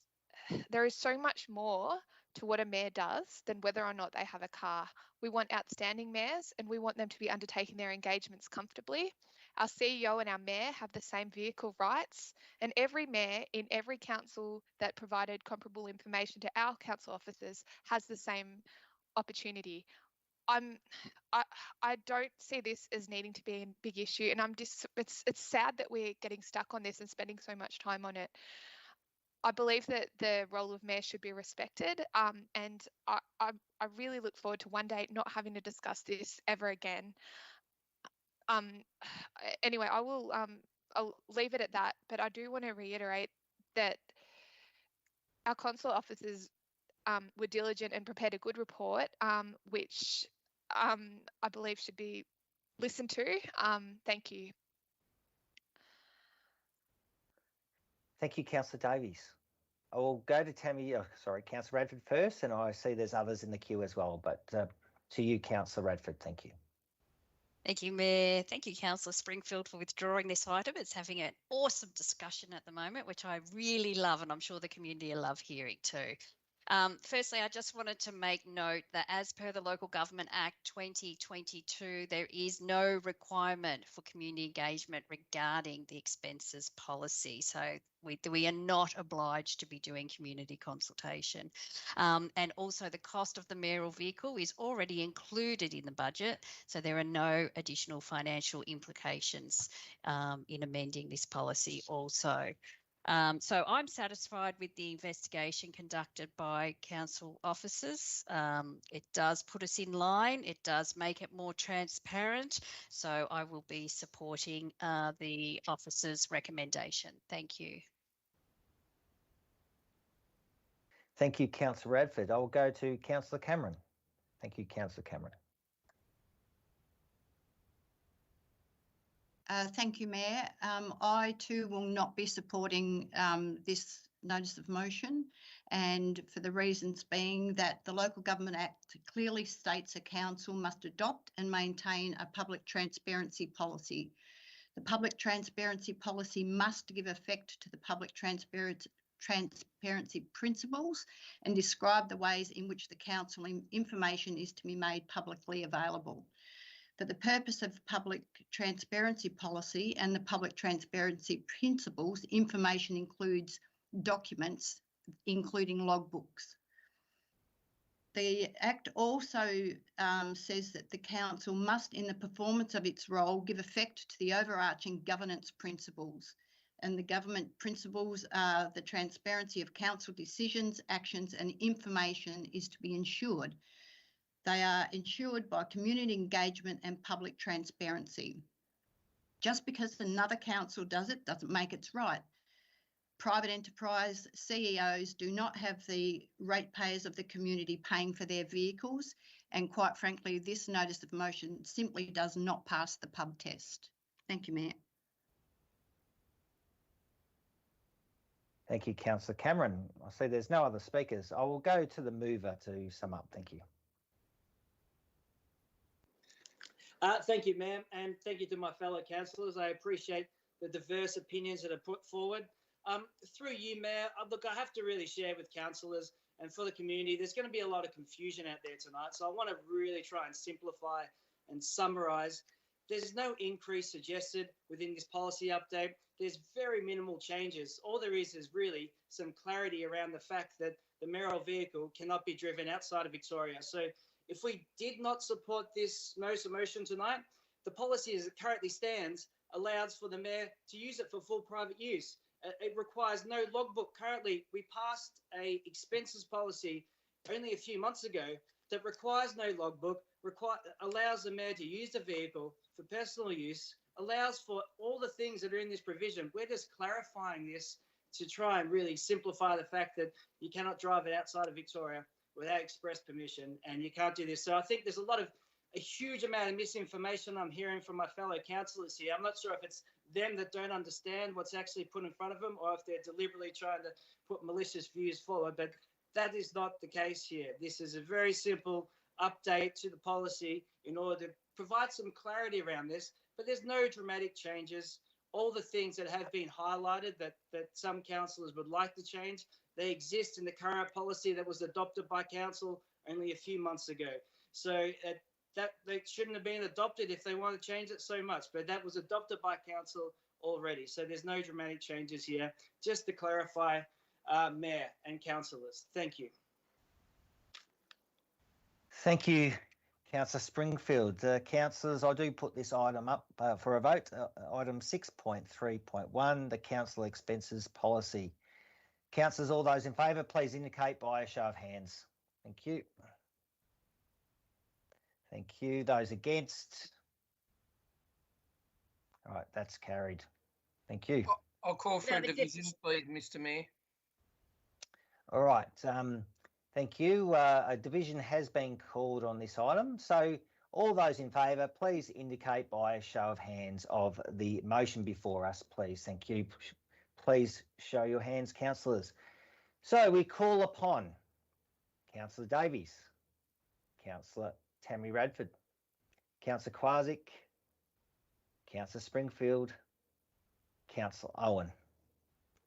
so much more to what a mayor does than whether or not they have a car. We want outstanding mayors, and we want them to be undertaking their engagements comfortably. Our CEO and our mayor have the same vehicle rights, and every mayor in every council that provided comparable information to our council officers has the same opportunity. I don't see this as needing to be a big issue, and it's sad that we're getting stuck on this and spending so much time on it. I believe that the role of mayor should be respected, and I really look forward to one day not having to discuss this ever again. Anyway, I'll leave it at that, but I do want to reiterate that our council officers were diligent and prepared a good report, which I believe should be listened to. Thank you. Thank you, Councillor Davies. I will go to Councillor Radford first, and I see there's others in the queue as well, but to you, Councillor Radford, thank you. Thank you, Mayor. Thank you, Councillor Springfield, for withdrawing this item. It's having an awesome discussion at the moment, which I really love, and I'm sure the community will love hearing too. Firstly, I just wanted to make note that as per the Local Government Act 2022, there is no requirement for community engagement regarding the expenses policy. So we are not obliged to be doing community consultation. And also the cost of the mayoral vehicle is already included in the budget. So there are no additional financial implications in amending this policy also. So I'm satisfied with the investigation conducted by council officers. It does put us in line. It does make it more transparent. So I will be supporting the officers' recommendation. Thank you. Thank you, Councillor Radford. I will go to Councillor Cameron. Thank you, Councillor Cameron. Thank you, Mayor. I too will not be supporting this notice of motion, and for the reasons being that the Local Government Act clearly states a council must adopt and maintain a public transparency policy. The public transparency policy must give effect to the public transparency principles and describe the ways in which the council information is to be made publicly available. For the purpose of public transparency policy and the public transparency principles, information includes documents, including logbooks. The Act also says that the council must, in the performance of its role, give effect to the overarching governance principles. and the government principles are the transparency of council decisions, actions and information is to be ensured. They are ensured by community engagement and public transparency. Just because another council does it doesn't make it right. Private enterprise CEOs do not have the ratepayers of the community paying for their vehicles, and quite frankly, this notice of motion simply does not pass the pub test. Thank you, Mayor. Thank you, Councillor Cameron. I see there's no other speakers. I will go to the mover to sum up. Thank you. Thank you, ma'am, and thank you to my fellow councillors. I appreciate the diverse opinions that are put forward. Through you, Mayor, look, I have to really share with councillors and for the community, there's going to be a lot of confusion out there tonight. So I want to really try and simplify and summarise. There's no increase suggested within this policy update. There's very minimal changes. All there is really some clarity around the fact that the mayoral vehicle cannot be driven outside of Victoria. So if we did not support this notice of motion tonight, the policy as it currently stands allows for the mayor to use it for full private use. It requires no logbook. Currently, we passed a expenses policy only a few months ago that requires no logbook, allows the mayor to use the vehicle for personal use, allows for all the things that are in this provision. We're just clarifying this to try and really simplify the fact that you cannot drive it outside of Victoria without express permission, and you can't do this. So I think there's a huge amount of misinformation I'm hearing from my fellow councillors here. I'm not sure if it's them that don't understand what's actually put in front of them or if they're deliberately trying to put malicious views forward, but that is not the case here. This is a very simple update to the policy in order to provide some clarity around this, but there's no dramatic changes. All the things that have been highlighted that some councillors would like to change, they exist in the current policy that was adopted by council only a few months ago. So that they shouldn't have been adopted if they want to change it so much, but that was adopted by council already. So there's no dramatic changes here. Just to clarify, Mayor and councillors, thank you. Thank you, Councillor Springfield. Councillors, I do put this item up for a vote. Item 6.3.1, the council expenses policy. Councillors, all those in favour, please indicate by a show of hands. Thank you. Thank you. Those against? All right, that's carried. Thank you. I'll call for a division, please, Mr. Mayor. All right. Thank you. A division has been called on this item. So all those in favour, please indicate by a show of hands of the motion before us, please. Thank you. Please show your hands, councillors. So we call upon Councillor Davies, Councillor Tammy Radford, Councillor Kwasik, Councillor Springfield, Councillor Owen.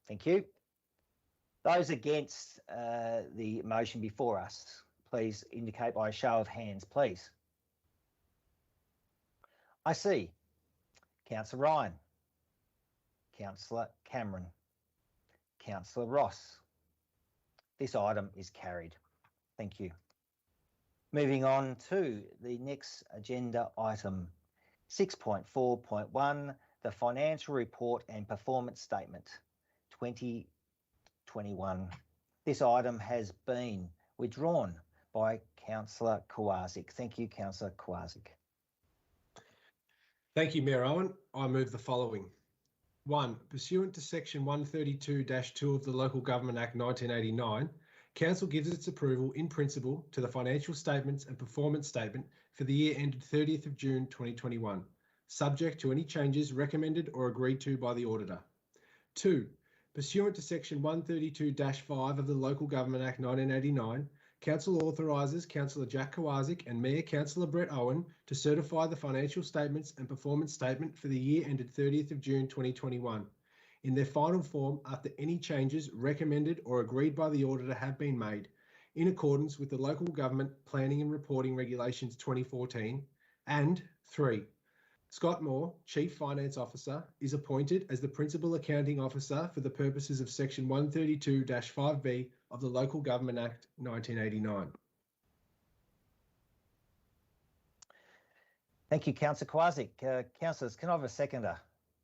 Thank you. Those against the motion before us, please indicate by a show of hands, please. I see Councillor Ryan, Councillor Cameron, Councillor Ross. This item is carried. Thank you. Moving on to the next agenda item, 6.4.1, the financial report and performance statement 2021. This item has been withdrawn by Councillor Kwasik. Thank you, Councillor Kwasik. Thank you, Mayor Owen. I move the following. 1. Pursuant to Section 132-2 of the Local Government Act 1989, Council gives its approval in principle to the financial statements and performance statement for the year ended 30th of June 2021, subject to any changes recommended or agreed to by the Auditor. 2. Pursuant to Section 132-5 of the Local Government Act 1989, Council authorises Councillor Jack Kwasik and Mayor Councillor Brett Owen to certify the financial statements and performance statement for the year ended 30th of June 2021 in their final form after any changes recommended or agreed by the Auditor have been made in accordance with the Local Government Planning and Reporting Regulations 2014. And 3. Scott Moore, Chief Finance Officer, is appointed as the Principal Accounting Officer for the purposes of Section 132-5B of the Local Government Act 1989. Thank you, Councillor Kwasik. Councillors, can I have a seconder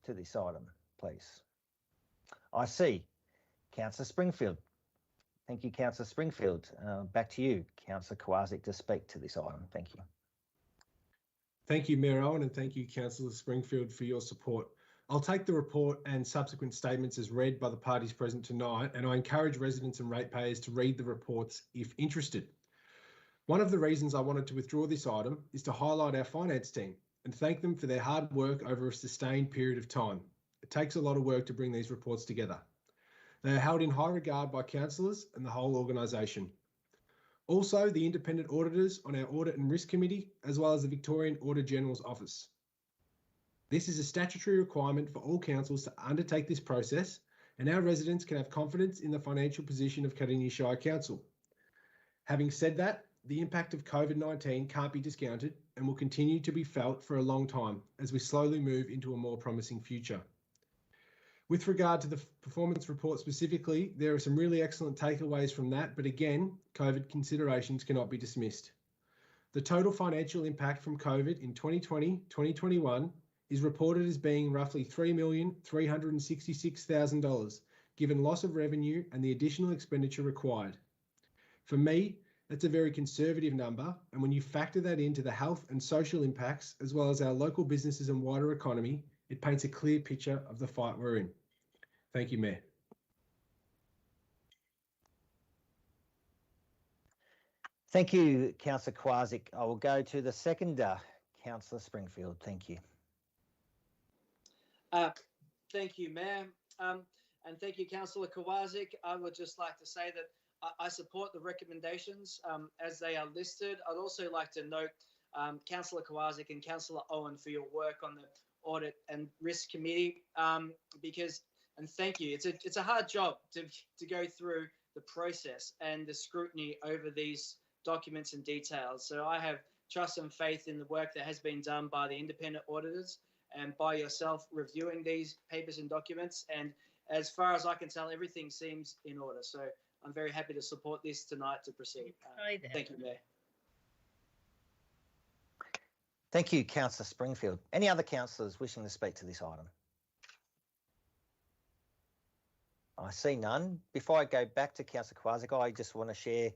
to this item, please? I see. Councillor Springfield. Thank you, Councillor Springfield. Back to you, Councillor Kowarczyk, to speak to this item. Thank you. Thank you, Mayor Owen, and thank you, Councillor Springfield, for your support. I'll take the report and subsequent statements as read by the parties present tonight, and I encourage residents and ratepayers to read the reports if interested. One of the reasons I wanted to withdraw this item is to highlight our finance team and thank them for their hard work over a sustained period of time. It takes a lot of work to bring these reports together. They are held in high regard by councillors and the whole organisation. Also, the independent auditors on our Audit and Risk Committee, as well as the Victorian Auditor General's Office. This is a statutory requirement for all councils to undertake this process, and our residents can have confidence in the financial position of Cardinia Shire Council. Having said that, the impact of COVID-19 can't be discounted and will continue to be felt for a long time as we slowly move into a more promising future. With regard to the performance report specifically, there are some really excellent takeaways from that, but again, COVID considerations cannot be dismissed. The total financial impact from COVID in 2020-2021 is reported as being roughly $3,366,000, given loss of revenue and the additional expenditure required. For me, that's a very conservative number, and when you factor that into the health and social impacts, as well as our local businesses and wider economy, it paints a clear picture of the fight we're in. Thank you, Mayor. Thank you, Councillor Kowarczyk. I will go to the seconder, Councillor Springfield. Thank you. Thank you, Mayor. And thank you, Councillor Kowarczyk. I would just like to say that I support the recommendations as they are listed. I'd also like to note Councillor Kowarczyk and Councillor Owen for your work on the Audit and Risk Committee and thank you. It's a hard job to go through the process and the scrutiny over these documents and details. So I have trust and faith in the work that has been done by the independent auditors and by yourself reviewing these papers and documents. And as far as I can tell, everything seems in order. So I'm very happy to support this tonight to proceed. Thank you, Mayor. Thank you, Councillor Springfield. Any other councillors wishing to speak to this item? I see none. Before I go back to Councillor Kowarczyk, I just want to share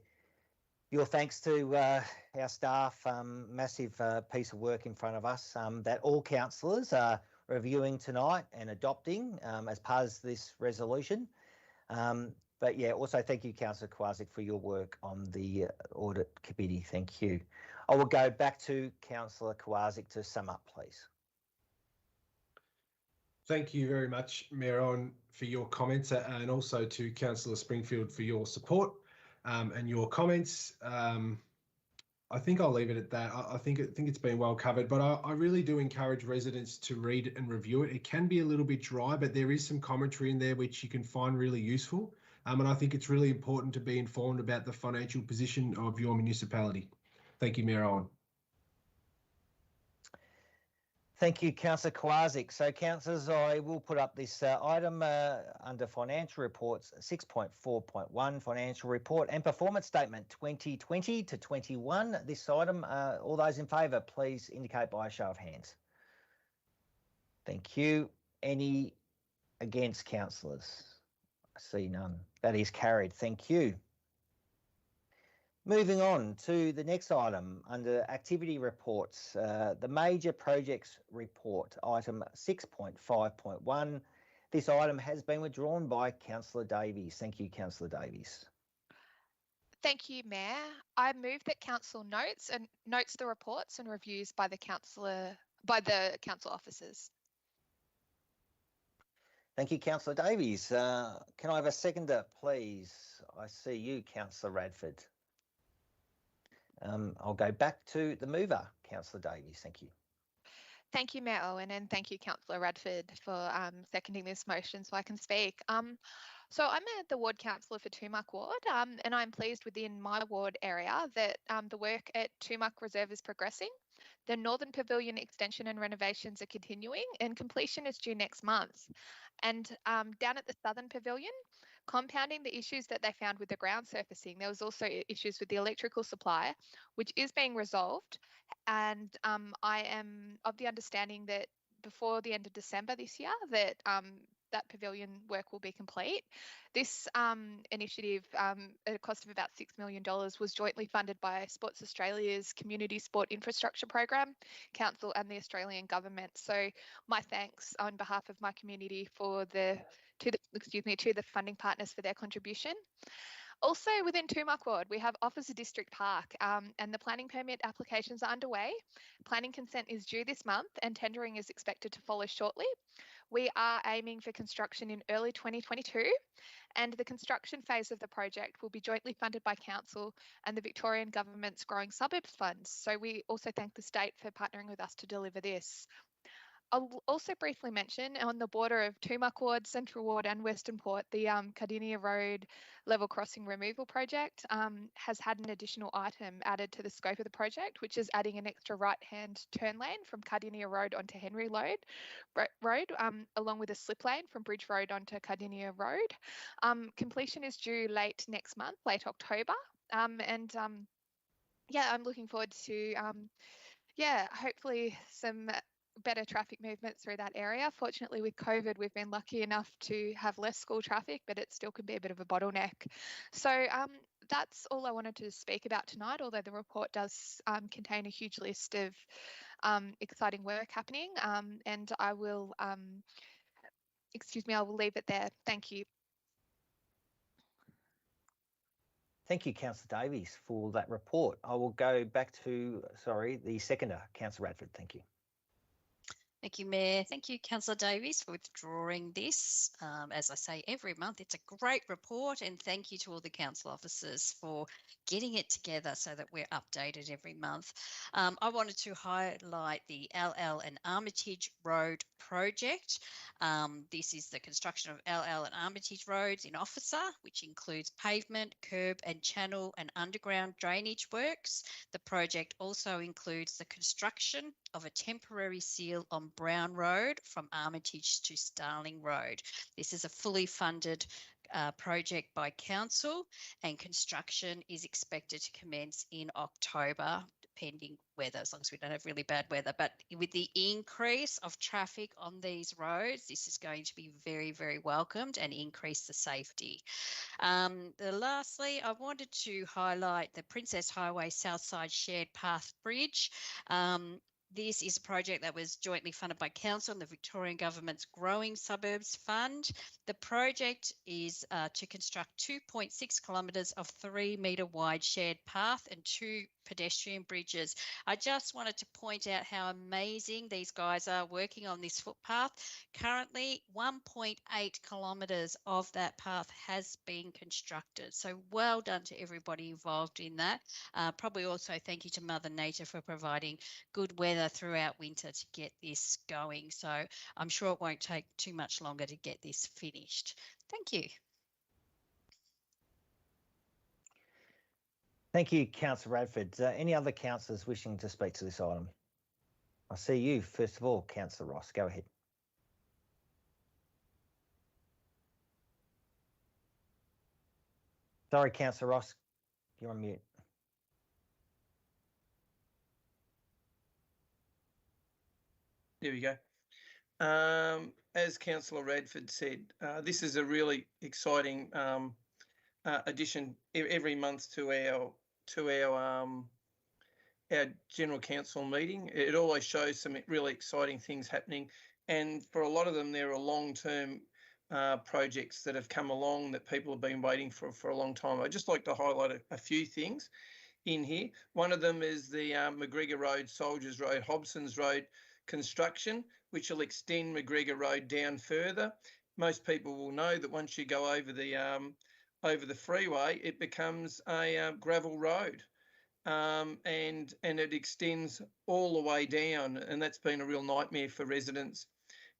your thanks to our staff. Massive piece of work in front of us that all councillors are reviewing tonight and adopting as part of this resolution. But yeah, also thank you, Councillor Kowarczyk, for your work on the Audit Committee. Thank you. I will go back to Councillor Kowarczyk to sum up, please. Thank you very much, Mayor Owen, for your comments, and also to Councillor Springfield for your support and your comments. I think I'll leave it at that. I think it's been well covered, but I really do encourage residents to read and review it. It can be a little bit dry, but there is some commentary in there which you can find really useful. And I think it's really important to be informed about the financial position of your municipality. Thank you, Mayor Owen. Thank you, Councillor Kowarczyk. So, councillors, I will put up this item under financial reports 6.4.1 financial report and performance statement 2020 to 21. This item, all those in favour, please indicate by a show of hands. Thank you. Any against, councillors? I see none. That is carried. Thank you. Moving on to the next item under activity reports, the major projects report, item 6.5.1. This item has been withdrawn by Councillor Davies. Thank you, Councillor Davies. Thank you, Mayor. I move that Council notes the reports and reviews by the council officers. Thank you, Councillor Davies. Can I have a seconder, please? I see you, Councillor Radford. I'll go back to the mover, Councillor Davies. Thank you. Thank you, Mayor Owen, and thank you, Councillor Radford, for seconding this motion so I can speak. So I'm the ward councillor for Toomuc Ward, and I'm pleased within my ward area that the work at Toomuc Reserve is progressing. The Northern Pavilion extension and renovations are continuing, and completion is due next month. And down at the Southern Pavilion, compounding the issues that they found with the ground surfacing, there was also issues with the electrical supply, which is being resolved. And I am of the understanding that before the end of December this year, that that pavilion work will be complete. This initiative, at a cost of about $6 million, was jointly funded by Sports Australia's Community Sport Infrastructure Program, Council and the Australian Government. So my thanks on behalf of my community to the funding partners for their contribution. Also within Toomuc Ward, we have Officer District Park and the planning permit applications are underway. Planning consent is due this month and tendering is expected to follow shortly. We are aiming for construction in early 2022 and the construction phase of the project will be jointly funded by Council and the Victorian Government's Growing Suburbs Fund. So we also thank the state for partnering with us to deliver this. I'll also briefly mention on the border of Toomuc Ward, Central Ward and Western Port, the Cardinia Road level crossing removal project has had an additional item added to the scope of the project, which is adding an extra right-hand turn lane from Cardinia Road onto Henry Road, along with a slip lane from Bridge Road onto Cardinia Road. Completion is due late next month, late October. Yeah, I'm looking forward to, hopefully some better traffic movement through that area. Fortunately, with COVID, we've been lucky enough to have less school traffic, but it still can be a bit of a bottleneck. So that's all I wanted to speak about tonight, although the report does contain a huge list of exciting work happening. And I will, I will leave it there. Thank you. Thank you, Councillor Davies, for that report. I will go back to, the seconder, Councillor Radford. Thank you. Thank you, Mayor. Thank you, Councillor Davies, for withdrawing this. As I say every month, it's a great report, and thank you to all the council officers for getting it together so that we're updated every month. I wanted to highlight the LL and Armitage Road project. This is the construction of LL and Armitage roads in Officer, which includes pavement, curb and channel and underground drainage works. The project also includes the construction of a temporary seal on Brown Road from Armitage to Starling Road. This is a fully funded project by Council and construction is expected to commence in October, depending weather, as long as we don't have really bad weather. But with the increase of traffic on these roads, this is going to be very, very welcomed and increase the safety. Lastly, I wanted to highlight the Princess Highway Southside Shared Path Bridge. This is a project that was jointly funded by Council and the Victorian Government's Growing Suburbs Fund. The project is to construct 2.6 kilometres of 3-metre wide shared path and 2 pedestrian bridges. I just wanted to point out how amazing these guys are working on this footpath. Currently, 1.8 kilometres of that path has been constructed. So well done to everybody involved in that. Probably also thank you to Mother Nature for providing good weather throughout winter to get this going. So I'm sure it won't take too much longer to get this finished. Thank you. Thank you, Councillor Radford. Any other councillors wishing to speak to this item? I see you, first of all, Councillor Ross. Go ahead. Sorry, Councillor Ross, you're on mute. There we go. As Councillor Radford said, this is a really exciting addition every month to our General Council meeting. It always shows some really exciting things happening, and for a lot of them, there are long-term projects that have come along that people have been waiting for a long time. I'd just like to highlight a few things in here. One of them is the McGregor Road, Soldiers Road, Hobson's Road construction, which will extend McGregor Road down further. Most people will know that once you go over the freeway, it becomes a gravel road, and it extends all the way down, and that's been a real nightmare for residents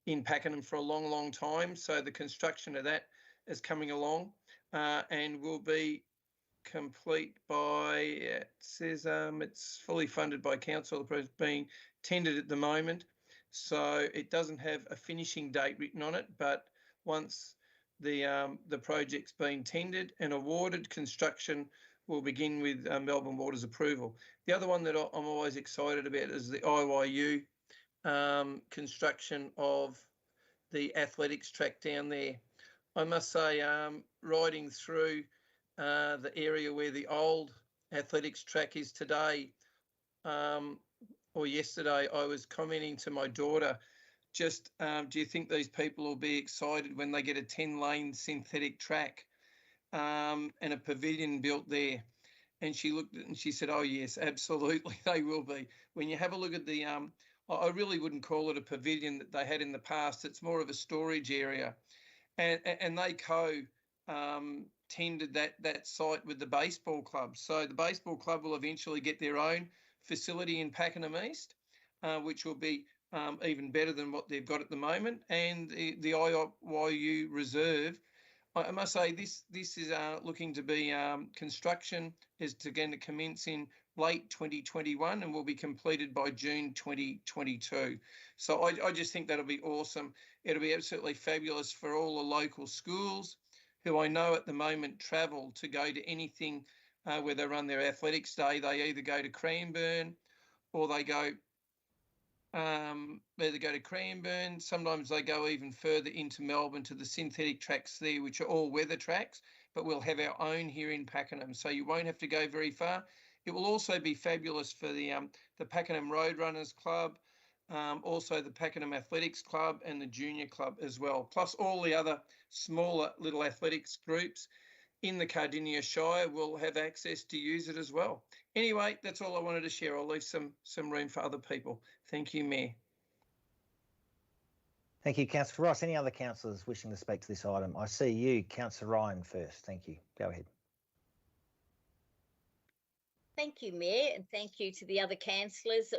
in Peckingham for a long, long time. So the construction of that is coming along and will be complete by, it says it's fully funded by Council. The project being tendered at the moment, so it doesn't have a finishing date written on it, but once the project's been tendered and awarded, construction will begin with Melbourne Water's approval. The other one that I'm always excited about is the IYU construction of the athletics track down there. I must say, riding through the area where the old athletics track is today, or yesterday, I was commenting to my daughter, just do you think these people will be excited when they get a 10-lane synthetic track and a pavilion built there? And she looked at it and she said, oh, yes, absolutely, they will be. When you have a look at the, I really wouldn't call it a pavilion that they had in the past. It's more of a storage area. And they tended that site with the baseball club. So the baseball club will eventually get their own facility in Peckingham East, which will be even better than what they've got at the moment. And the IYU Reserve, I must say, this is looking to be construction is going to commence in late 2021 and will be completed by June 2022. So I just think that'll be awesome. It'll be absolutely fabulous for all the local schools who I know at the moment travel to go to anything where they run their athletics day. They either go to Cranbourne or they go to Cranbourne. Sometimes they go even further into Melbourne to the synthetic tracks there, which are all weather tracks, but we'll have our own here in Peckingham, so you won't have to go very far. It will also be fabulous for the Peckingham Roadrunners Club, also the Peckingham Athletics Club and the Junior Club as well, plus all the other smaller little athletics groups in the Cardinia Shire will have access to use it as well. Anyway, that's all I wanted to share. I'll leave some room for other people. Thank you, Mayor. Thank you, Councillor Ross. Any other councillors wishing to speak to this item? I see you, Councillor Ryan, first. Thank you. Go ahead. Thank you, Mayor, and thank you to the other councillors.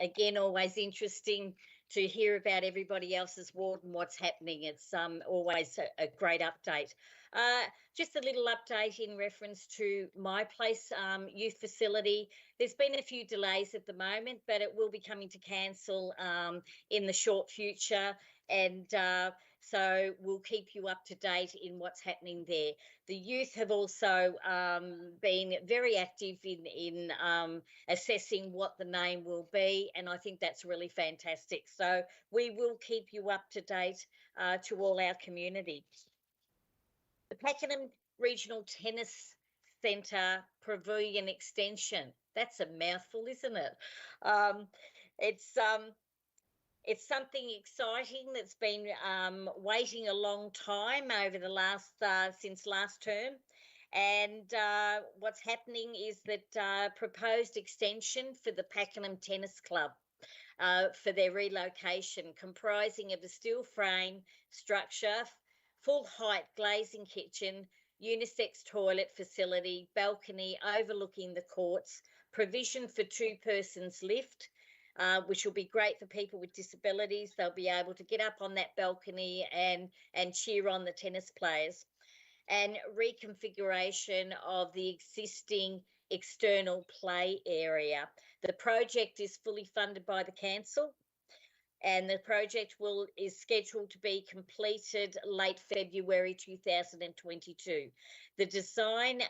Again, always interesting to hear about everybody else's ward and what's happening. It's always a great update. Just a little update in reference to my place youth facility. There's been a few delays at the moment, but it will be coming to council in the short future, and so we'll keep you up to date in what's happening there. The youth have also been very active in assessing what the name will be, and I think that's really fantastic. So we will keep you up to date to all our community. The Peckingham Regional Tennis Centre Pavilion Extension. That's a mouthful, isn't it? It's something exciting that's been waiting a long time over the since last term. And what's happening is that proposed extension for the Peckingham Tennis Club for their relocation, comprising of a steel frame structure, full height glazing kitchen, unisex toilet facility, balcony overlooking the courts, provision for 2-persons lift, which will be great for people with disabilities. They'll be able to get up on that balcony and cheer on the tennis players. And reconfiguration of the existing external play area. The project is fully funded by the council, and the project is scheduled to be completed late February 2022. The design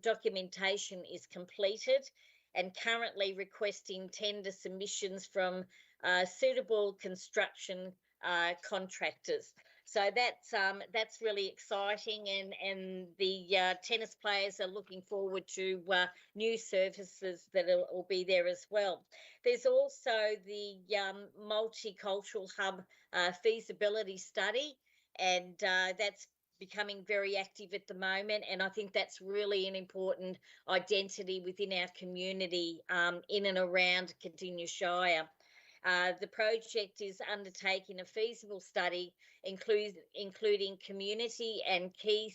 documentation is completed and currently requesting tender submissions from suitable construction contractors. So that's really exciting, and the tennis players are looking forward to new services that will be there as well. There's also the multicultural hub feasibility study, and that's becoming very active at the moment, and I think that's really an important identity within our community in and around Cardinia Shire. The project is undertaking a feasible study, including community and key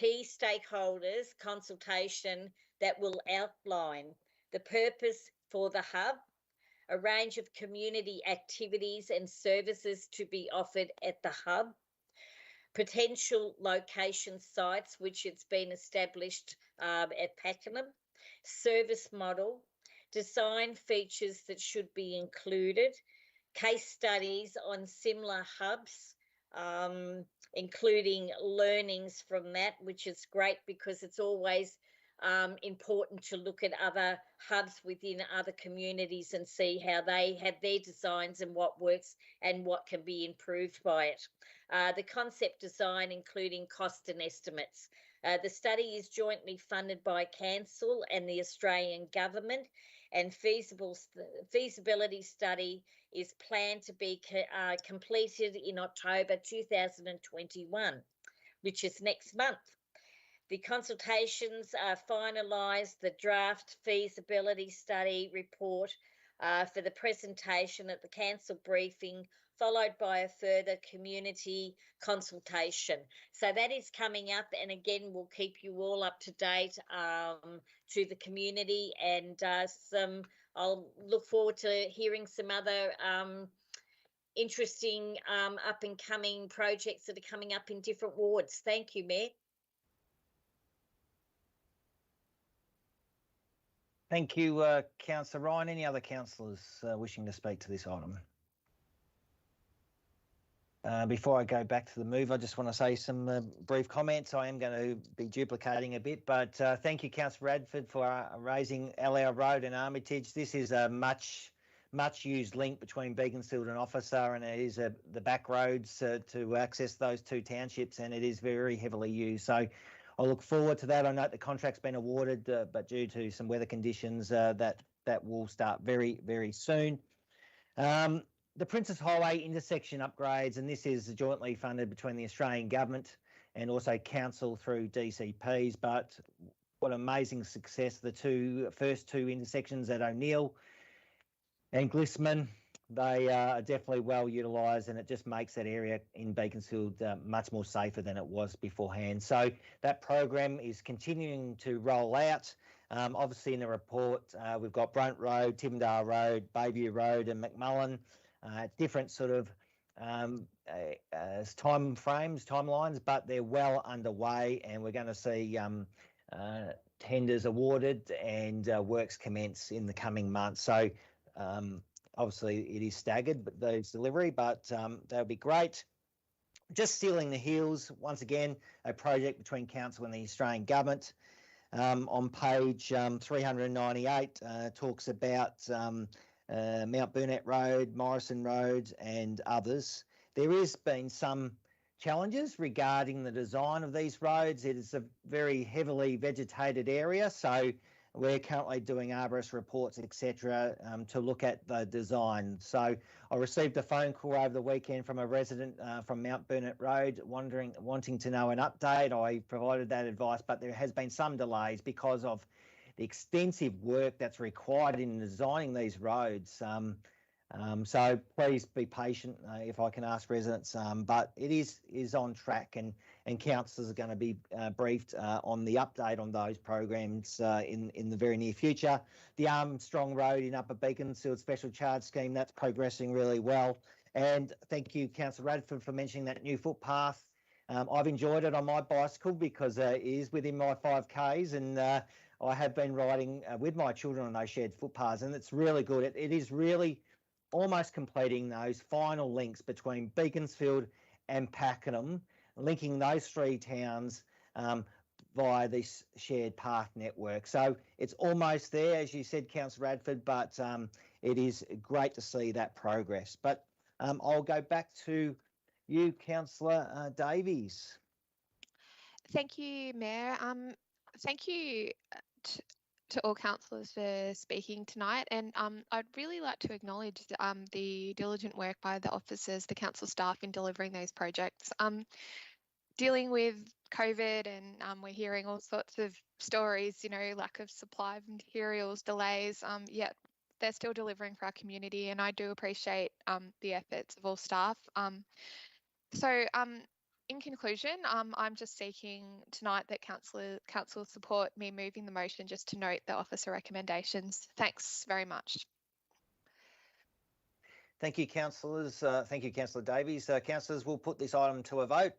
stakeholders consultation that will outline the purpose for the hub, a range of community activities and services to be offered at the hub, potential location sites which it's been established at Peckingham, service model, design features that should be included, case studies on similar hubs, including learnings from that, which is great because it's always important to look at other hubs within other communities and see how they have their designs and what works and what can be improved by it. The concept design, including cost and estimates. The study is jointly funded by Council and the Australian Government, and feasibility study is planned to be completed in October 2021, which is next month. The consultations finalised the draft feasibility study report for the presentation at the council briefing, followed by a further community consultation. So that is coming up, and again, we'll keep you all up to date to the community, and I'll look forward to hearing some other interesting up and coming projects that are coming up in different wards. Thank you, Mayor. Thank you, Councillor Ryan. Any other councillors wishing to speak to this item? Before I go back to the move, I just want to say some brief comments. I am going to be duplicating a bit, but thank you, Councillor Radford, for raising Allow Road and Armitage. This is a much used link between Beaconsfield and Officer, and it is the back roads to access those two townships, and it is very heavily used. So I look forward to that. I note the contract's been awarded, but due to some weather conditions, that will start very, very soon. The Princess Highway intersection upgrades, and this is jointly funded between the Australian Government and also Council through DCPs, but what amazing success. The first two intersections at O'Neill and Glisman, they are definitely well utilised, and it just makes that area in Beaconsfield much more safer than it was beforehand. So that program is continuing to roll out. Obviously in the report, we've got Brunt Road, Timmendale Road, Bayview Road and McMullen, different sort of timelines, but they're well underway, and we're going to see tenders awarded and works commence in the coming months. So obviously it is staggered, but those delivery, but that'll be great. Just Sealing the Hills, once again, a project between Council and the Australian Government. On page 398, talks about Mount Burnett Road, Morrison Road and others. There has been some challenges regarding the design of these roads. It is a very heavily vegetated area, so we're currently doing arborist reports, etc., to look at the design. So I received a phone call over the weekend from a resident from Mount Burnett Road wanting to know an update. I provided that advice, but there has been some delays because of the extensive work that's required in designing these roads. So please be patient if I can ask residents, but it is on track, and councillors are going to be briefed on the update on those programs in the very near future. The Armstrong Road in Upper Beaconsfield Special Charge Scheme, that's progressing really well. And thank you, Councillor Radford, for mentioning that new footpath. I've enjoyed it on my bicycle because it is within my 5Ks, and I have been riding with my children on those shared footpaths, and it's really good. It is really almost completing those final links between Beaconsfield and Peckingham, linking those three towns via this shared path network. So it's almost there, as you said, Councillor Radford, but it is great to see that progress. But I'll go back to you, Councillor Davies. Thank you, Mayor. Thank you to all councillors for speaking tonight, and I'd really like to acknowledge the diligent work by the officers, the council staff in delivering those projects. Dealing with COVID, and we're hearing all sorts of stories, you know, lack of supply of materials, delays, yet they're still delivering for our community, and I do appreciate the efforts of all staff. In conclusion, I'm just seeking tonight that council support me moving the motion, just to note the officer recommendations. Thanks very much. Thank you, councillors. Thank you, Councillor Davies. Councillors, we'll put this item to a vote.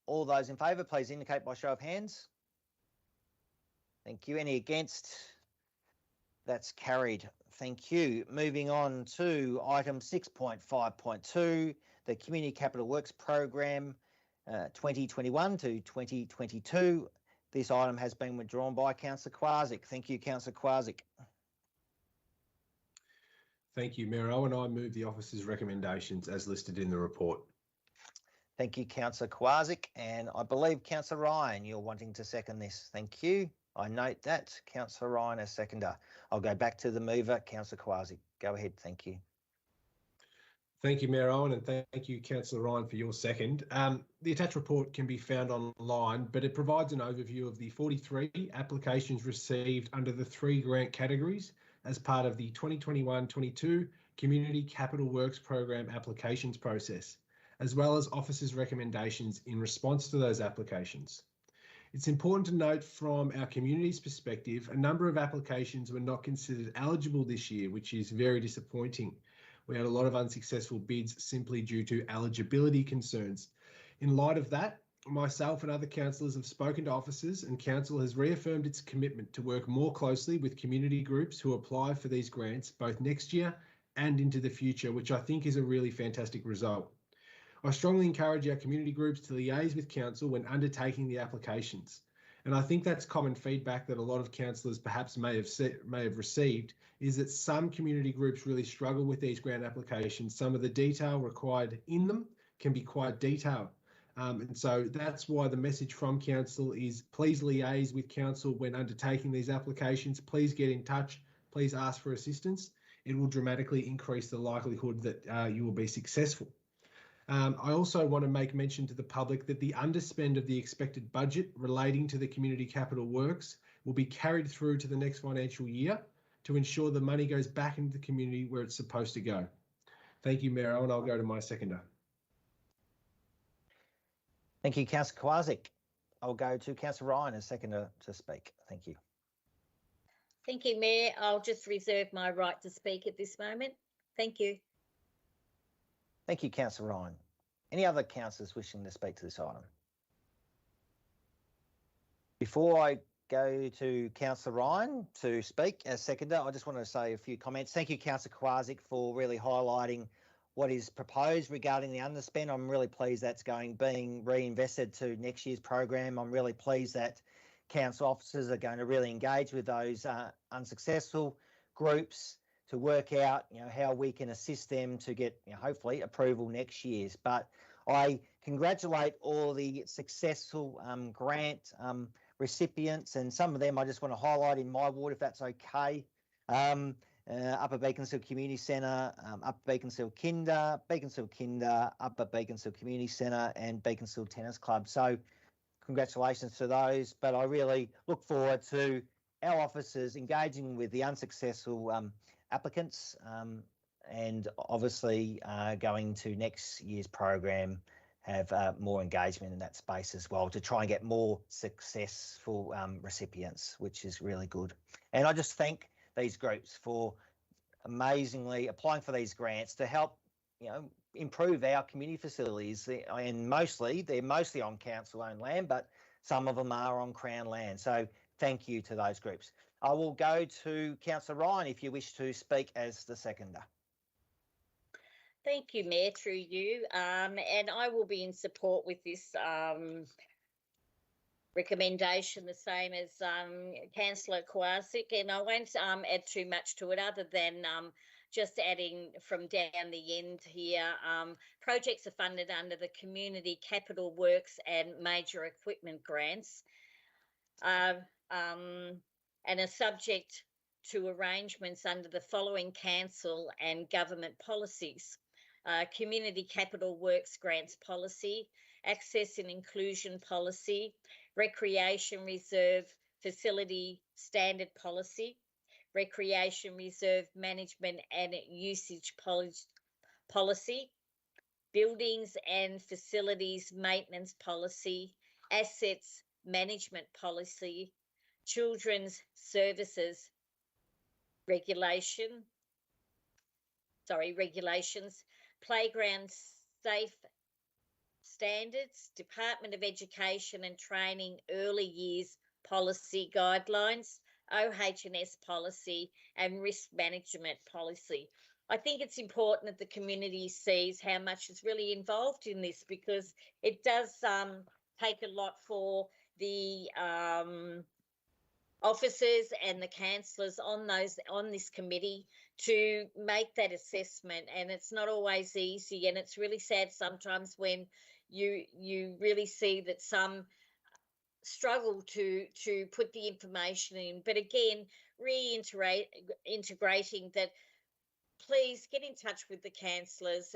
All those in favour, please indicate by show of hands. Thank you. Any against? That's carried. Thank you. Moving on to item 6.5.2, the Community Capital Works Program 2021 to 2022. This item has been withdrawn by Councillor Quasick. Thank you, Councillor Quasick. Thank you, Mayor Owen. I move the officer's recommendations as listed in the report. Thank you, Councillor Quasick. And I believe, Councillor Ryan, you're wanting to second this. Thank you. I note that. Councillor Ryan as seconder. I'll go back to the mover, Councillor Quasick. Go ahead. Thank you. Thank you, Mayor Owen, and thank you, Councillor Ryan, for your second. The attached report can be found online, but it provides an overview of the 43 applications received under the 3 grant categories as part of the 2021-22 Community Capital Works Program applications process, as well as officers' recommendations in response to those applications. It's important to note from our community's perspective, a number of applications were not considered eligible this year, which is very disappointing. We had a lot of unsuccessful bids simply due to eligibility concerns. In light of that, myself and other councillors have spoken to officers, and council has reaffirmed its commitment to work more closely with community groups who apply for these grants both next year and into the future, which I think is a really fantastic result. I strongly encourage our community groups to liaise with council when undertaking the applications. And I think that's common feedback that a lot of councillors perhaps may have received, is that some community groups really struggle with these grant applications. Some of the detail required in them can be quite detailed. And so that's why the message from council is please liaise with council when undertaking these applications. Please get in touch. Please ask for assistance. It will dramatically increase the likelihood that you will be successful. I also want to make mention to the public that the underspend of the expected budget relating to the community capital works will be carried through to the next financial year to ensure the money goes back into the community where it's supposed to go. Thank you, Mayor Owen. I'll go to my seconder. Thank you, Councillor Quasick. I'll go to Councillor Ryan as seconder to speak. Thank you. Thank you, Mayor. I'll just reserve my right to speak at this moment. Thank you. Thank you, Councillor Ryan. Any other councillors wishing to speak to this item? Before I go to Councillor Ryan to speak as seconder, I just want to say a few comments. Thank you, Councillor Quasick, for really highlighting what is proposed regarding the underspend. I'm really pleased that's being reinvested to next year's program. I'm really pleased that council officers are going to really engage with those unsuccessful groups to work out, how we can assist them to get, hopefully approval next year's. But I congratulate all the successful grant recipients, and some of them I just want to highlight in my ward, if that's okay. Upper Beaconsfield Community Centre, Upper Beaconsfield Kinder, Upper Beaconsfield Community Centre, and Beaconsfield Tennis Club. So congratulations to those, but I really look forward to our officers engaging with the unsuccessful applicants and obviously going to next year's program have more engagement in that space as well to try and get more successful recipients, which is really good. And I just thank these groups for amazingly applying for these grants to help, improve our community facilities. And they're mostly on council-owned land, but some of them are on Crown land. So thank you to those groups. I will go to Councillor Ryan if you wish to speak as the seconder. Thank you, Mayor, through you. And I will be in support with this recommendation, the same as Councillor Quasick, and I won't add too much to it other than just adding from down the end here, projects are funded under the Community Capital Works and Major Equipment Grants and are subject to arrangements under the following council and government policies. Community Capital Works Grants Policy, Access and Inclusion Policy, Recreation Reserve Facility Standard Policy, Recreation Reserve Management and Usage Policy, Buildings and Facilities Maintenance Policy, Assets Management Policy, Children's Services regulations, Playground Safe Standards, Department of Education and Training Early Years Policy Guidelines, OH&S Policy and Risk Management Policy. I think it's important that the community sees how much is really involved in this, because it does take a lot for the officers and the councillors on this committee to make that assessment, and it's not always easy, and it's really sad sometimes when you really see that some struggle to put the information in. But again, integrating that, please get in touch with the councillors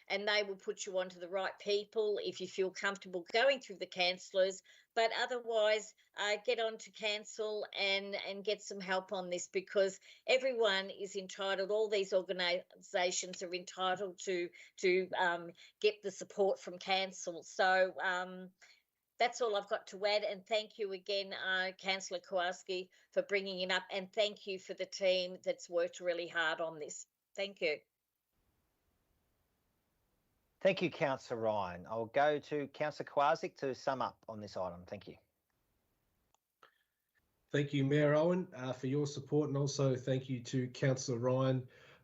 and they will put you onto the right people if you feel comfortable going through the councillors. But otherwise, get on to council and get some help on this, because everyone is entitled, all these organisations are entitled to get the support from council. So that's all I've got to add. And thank you again, Councillor Kowalski, for bringing it up. And thank you for the team that's worked really hard on this. Thank you. Thank you, Councillor Ryan. I'll go to Councillor Kowalski to sum up on this item. Thank you. Thank you, Mayor Owen, for your support, and also thank you to Councillor Ryan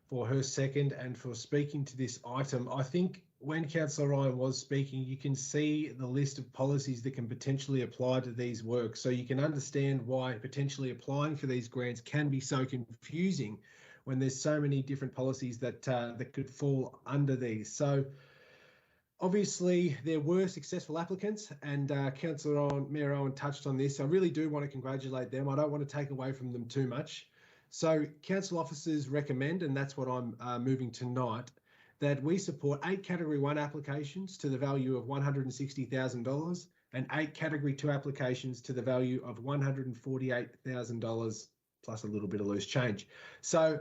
for her second and for speaking to this item. I think when Councillor Ryan was speaking, you can see the list of policies that can potentially apply to these works, so you can understand why potentially applying for these grants can be so confusing when there's so many different policies that that could fall under these. So obviously, there were successful applicants, and Mayor Owen touched on this. I really do want to congratulate them. I don't want to take away from them too much. So council officers recommend, and that's what I'm moving tonight, that we support 8 Category 1 applications to the value of $160,000 and 8 Category 2 applications to the value of $148,000 plus a little bit of loose change. So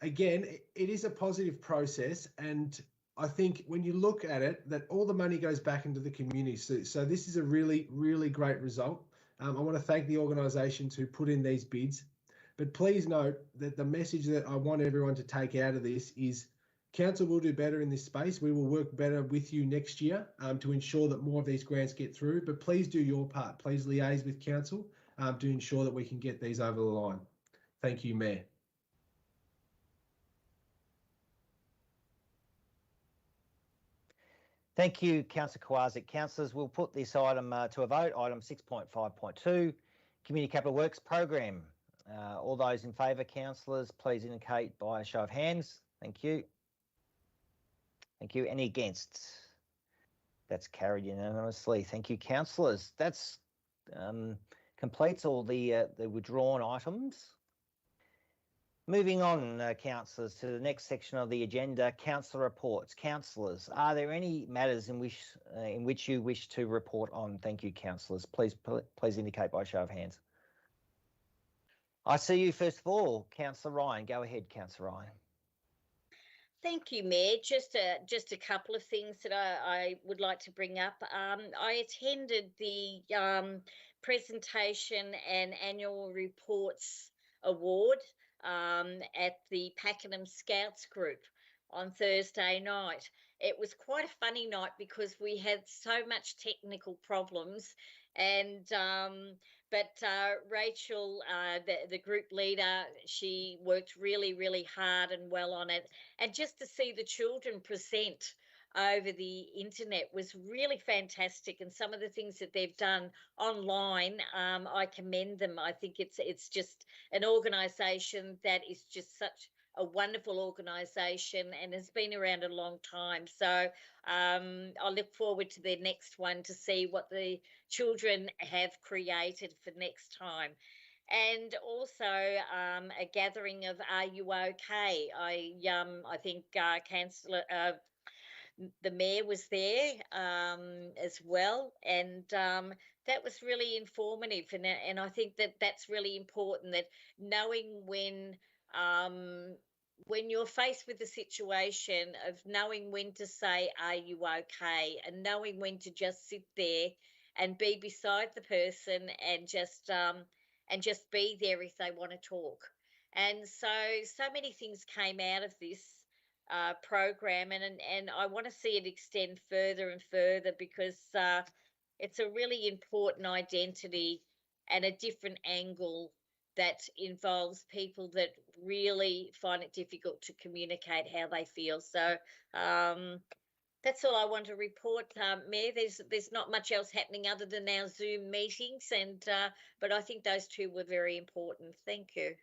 again, it is a positive process, and I think when you look at it, that all the money goes back into the community. So this is a really, really great result. I want to thank the organisations who put in these bids. But please note that the message that I want everyone to take out of this is council will do better in this space. We will work better with you next year to ensure that more of these grants get through. But please do your part. Please liaise with council to ensure that we can get these over the line. Thank you, Mayor. Thank you, Councillor Kowalski. Councillors, we'll put this item to a vote, item 6.5.2, Community Capital Works Program. All those in favour, councillors, please indicate by a show of hands. Thank you. Thank you. Any against? That's carried unanimously. Thank you, councillors. That's completes all the withdrawn items. Moving on, councillors, to the next section of the agenda, councillor reports. Councillors, are there any matters in which you wish to report on? Thank you, councillors. Please indicate by a show of hands. I see you first of all, Councillor Ryan. Go ahead, Councillor Ryan. Thank you, Mayor. Just a couple of things that I would like to bring up. I attended the presentation and annual reports award at the Peckingham Scouts group on Thursday night. It was quite a funny night because we had so much technical problems, and but Rachel, the group leader, she worked really, really hard and well on it. And just to see the children present over the internet was really fantastic. And some of the things that they've done online, I commend them. I think it's just an organisation that is just such a wonderful organisation and has been around a long time. So I look forward to their next one to see what the children have created for next time. And also a gathering of Are You OK? I think Councillor, the Mayor was there as well, and that was really informative. And I think that that's really important, that knowing when you're faced with the situation of knowing when to say, are you okay? And knowing when to just sit there and be beside the person and just be there if they want to talk. And so many things came out of this program, and I want to see it extend further and further, because it's a really important identity and a different angle that involves people that really find it difficult to communicate how they feel. So That's all I want to report, Mayor. There's not much else happening other than our Zoom meetings, and but I think those two were very important. Thank you.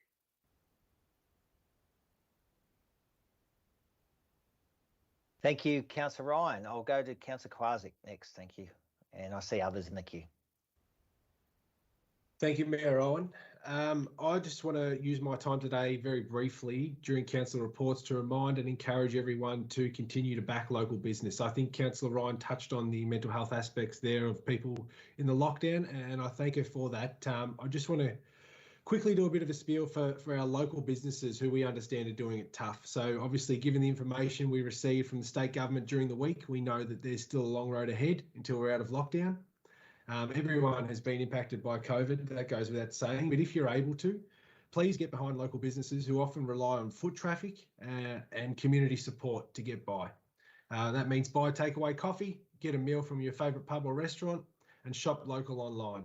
Thank you, Councillor Ryan. I'll go to Councillor Kwasik next. Thank you. And I see others in the queue. Thank you, Mayor Owen. I just want to use my time today very briefly during council reports to remind and encourage everyone to continue to back local business. I think Councillor Ryan touched on the mental health aspects there of people in the lockdown, and I thank her for that. I just want to quickly do a bit of a spiel for our local businesses who we understand are doing it tough. So obviously, given the information we received from the state government during the week, we know that there's still a long road ahead until we're out of lockdown. Everyone has been impacted by COVID, that goes without saying, but if you're able to, please get behind local businesses who often rely on foot traffic and community support to get by. That means buy takeaway coffee, get a meal from your favourite pub or restaurant, and shop local online.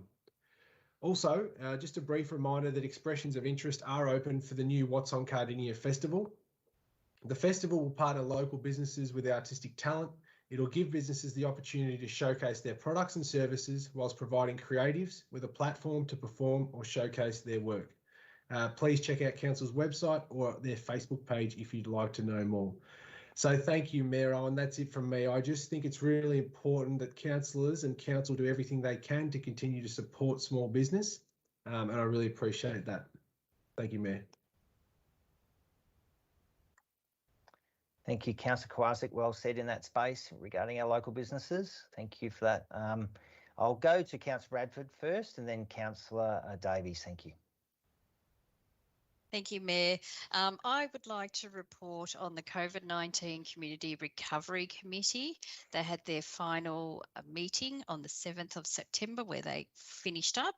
Also, just a brief reminder that expressions of interest are open for the new What's on Cardinia Festival. The festival will partner local businesses with artistic talent. It'll give businesses the opportunity to showcase their products and services whilst providing creatives with a platform to perform or showcase their work. Please check out Council's website or their Facebook page if you'd like to know more. So thank you, Mayor Owen. That's it from me. I just think it's really important that councillors and council do everything they can to continue to support small business, and I really appreciate that. Thank you, Mayor. Thank you, Councillor Kwasik. Well said in that space regarding our local businesses. Thank you for that. I'll go to Councillor Bradford first and then Councillor Davies. Thank you. Thank you, Mayor. I would like to report on the COVID-19 Community Recovery Committee. They had their final meeting on the 7th of September where they finished up.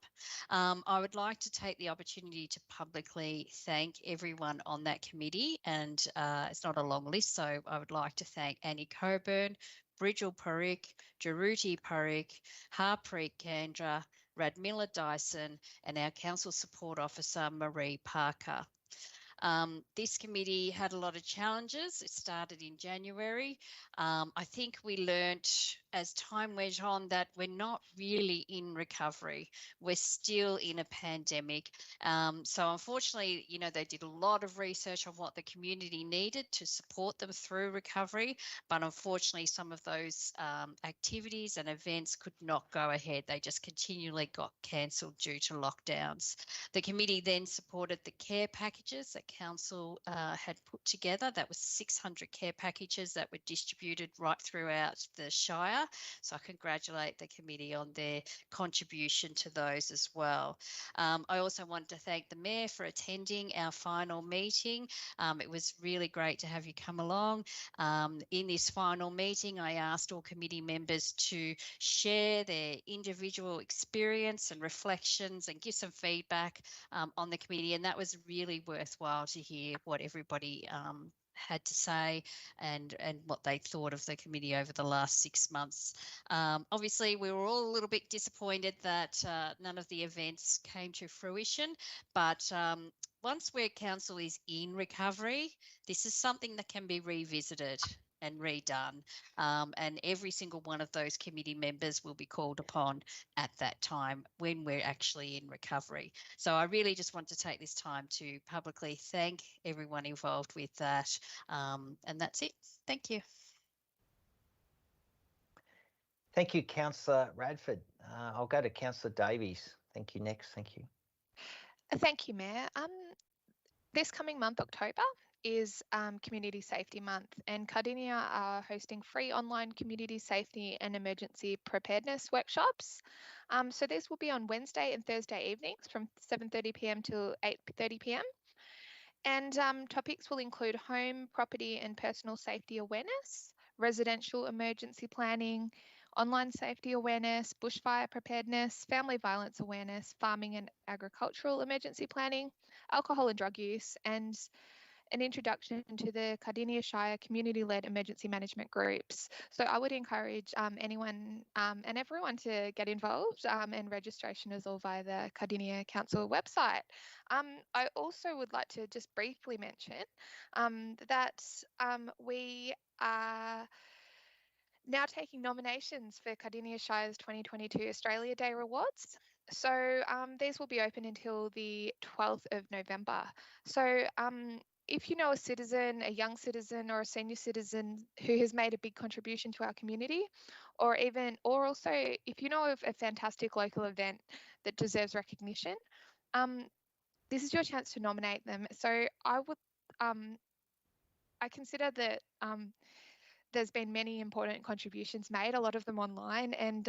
I would like to take the opportunity to publicly thank everyone on that committee, and it's not a long list, so I would like to thank Annie Coburn, Bridgel Parikh, Jaruti Parikh, Harpreet Kandra, Radmilla Dyson, and our Council Support Officer, Marie Parker. This committee had a lot of challenges. It started in January. I think we learnt as time went on that we're not really in recovery. We're still in a pandemic. So unfortunately, you know, they did a lot of research on what the community needed to support them through recovery. But unfortunately, some of those activities and events could not go ahead. They just continually got cancelled due to lockdowns. The committee then supported the care packages that Council had put together. That was 600 care packages that were distributed right throughout the Shire. So I congratulate the committee on their contribution to those as well. I also want to thank the Mayor for attending our final meeting. It was really great to have you come along. In this final meeting, I asked all committee members to share their individual experience and reflections and give some feedback on the committee, and that was really worthwhile to hear what everybody had to say and what they thought of the committee over the last 6 months. Obviously, we were all a little bit disappointed that none of the events came to fruition, but once where council is in recovery, this is something that can be revisited and redone, and every single one of those committee members will be called upon at that time when we're actually in recovery. So I really just want to take this time to publicly thank everyone involved with that, and that's it. Thank you. Thank you, Councillor Radford. I'll go to Councillor Davies. Thank you. Next. Thank you. Thank you, Mayor. This coming month, October, is Community Safety Month, and Cardinia are hosting free online community safety and emergency preparedness workshops. So these will be on Wednesday and Thursday evenings from 7:30 p.m. to 8:30 p.m. And topics will include home, property and personal safety awareness, residential emergency planning, online safety awareness, bushfire preparedness, family violence awareness, farming and agricultural emergency planning, alcohol and drug use, and an introduction to the Cardinia Shire community-led emergency management groups. So I would encourage anyone and everyone to get involved, and registration is all via the Cardinia Council website. I also would like to just briefly mention that we are Now taking nominations for Cardinia Shire's 2022 Australia Day Rewards. So these will be open until the 12th of November. So if you know a citizen, a young citizen or a senior citizen who has made a big contribution to our community, or also if you know of a fantastic local event that deserves recognition, this is your chance to nominate them. So I consider that there's been many important contributions made, a lot of them online, and